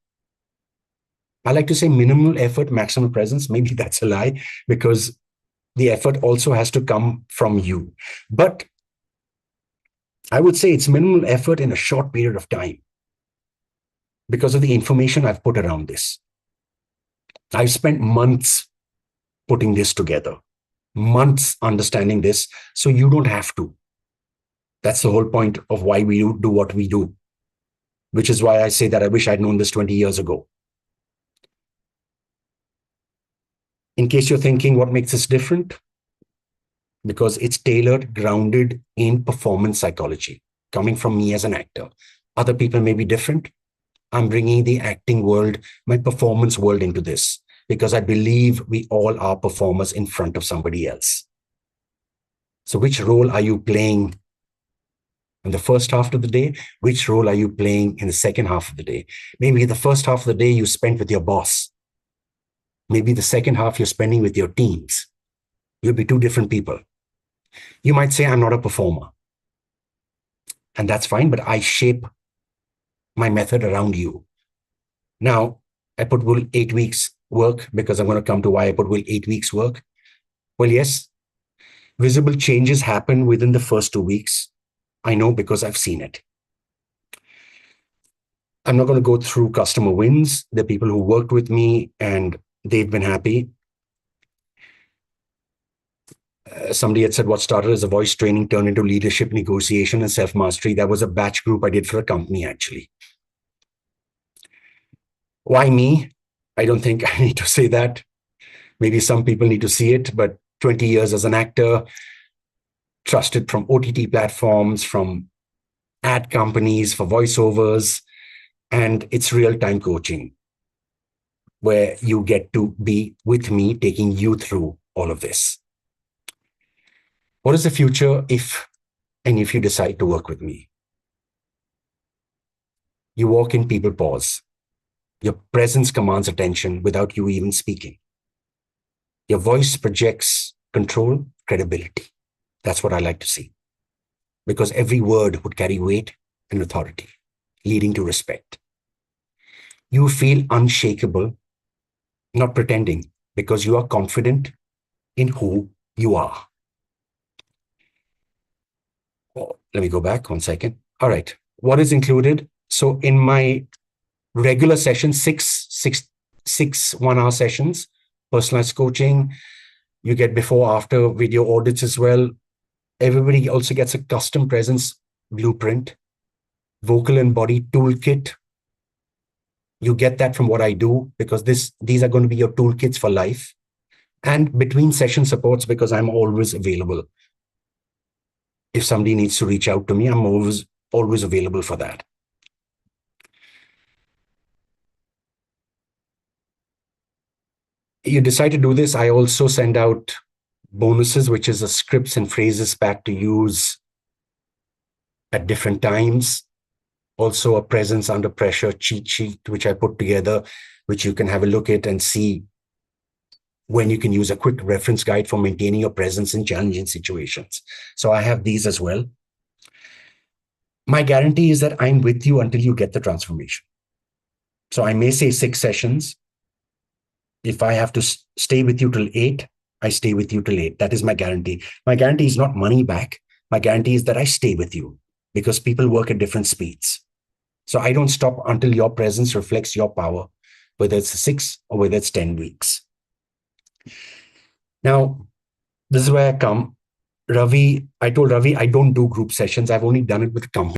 I like to say minimal effort, maximum presence. Maybe that's a lie, because the effort also has to come from you. But I would say it's minimal effort in a short period of time, because of the information I've put around this. I've spent months putting this together, months understanding this, so you don't have to. That's the whole point of why we do what we do, which is why I say that I wish I'd known this 20 years ago. In case you're thinking, what makes this different? because it's tailored, grounded in performance psychology, coming from me as an actor. Other people may be different. I'm bringing the acting world, my performance world into this, because I believe we all are performers in front of somebody else. So which role are you playing in the first half of the day? Which role are you playing in the second half of the day? Maybe the first half of the day you spent with your boss. Maybe the second half you're spending with your teams. You'll be two different people. You might say, I'm not a performer. And that's fine, but I shape my method around you. Now, I put will 8 weeks work, because I'm going to come to why I put will 8 weeks work. Well, yes, visible changes happen within the first 2 weeks. I know because I've seen it. I'm not going to go through customer wins. The people who worked with me and they've been happy. Somebody had said what started as a voice training turned into leadership, negotiation, and self-mastery. That was a batch group I did for a company, actually. Why me? I don't think I need to say that. Maybe some people need to see it, but 20 years as an actor, trusted from OTT platforms, from ad companies for voiceovers, and it's real-time coaching where you get to be with me, taking you through all of this. What is the future if you decide to work with me? You walk in, people pause. Your presence commands attention without you even speaking. Your voice projects control, credibility. That's what I like to see. Because every word would carry weight and authority, leading to respect. You feel unshakable, not pretending, because you are confident in who you are. Oh, let me go back 1 second. All right. What is included? So in my regular session, six 1-hour sessions, personalized coaching, you get before, after video audits as well. Everybody also gets a custom presence blueprint, vocal and body toolkit. You get that from what I do, because these are going to be your toolkits for life. And between session supports, because I'm always available. If somebody needs to reach out to me, I'm always available for that. You decide to do this, I also send out bonuses, which is the scripts and phrases pack to use at different times. Also a presence under pressure cheat sheet, which I put together, which you can have a look at and see when you can use a quick reference guide for maintaining your presence in challenging situations. So I have these as well. My guarantee is that I'm with you until you get the transformation. So I may say 6 sessions. If I have to stay with you till 8, I stay with you till 8. That is my guarantee. My guarantee is not money back. My guarantee is that I stay with you, because people work at different speeds. So I don't stop until your presence reflects your power, whether it's 6 or whether it's 10 weeks. Now, this is where I come. Ravi, I told Ravi, I don't do group sessions. I've only done it with companies.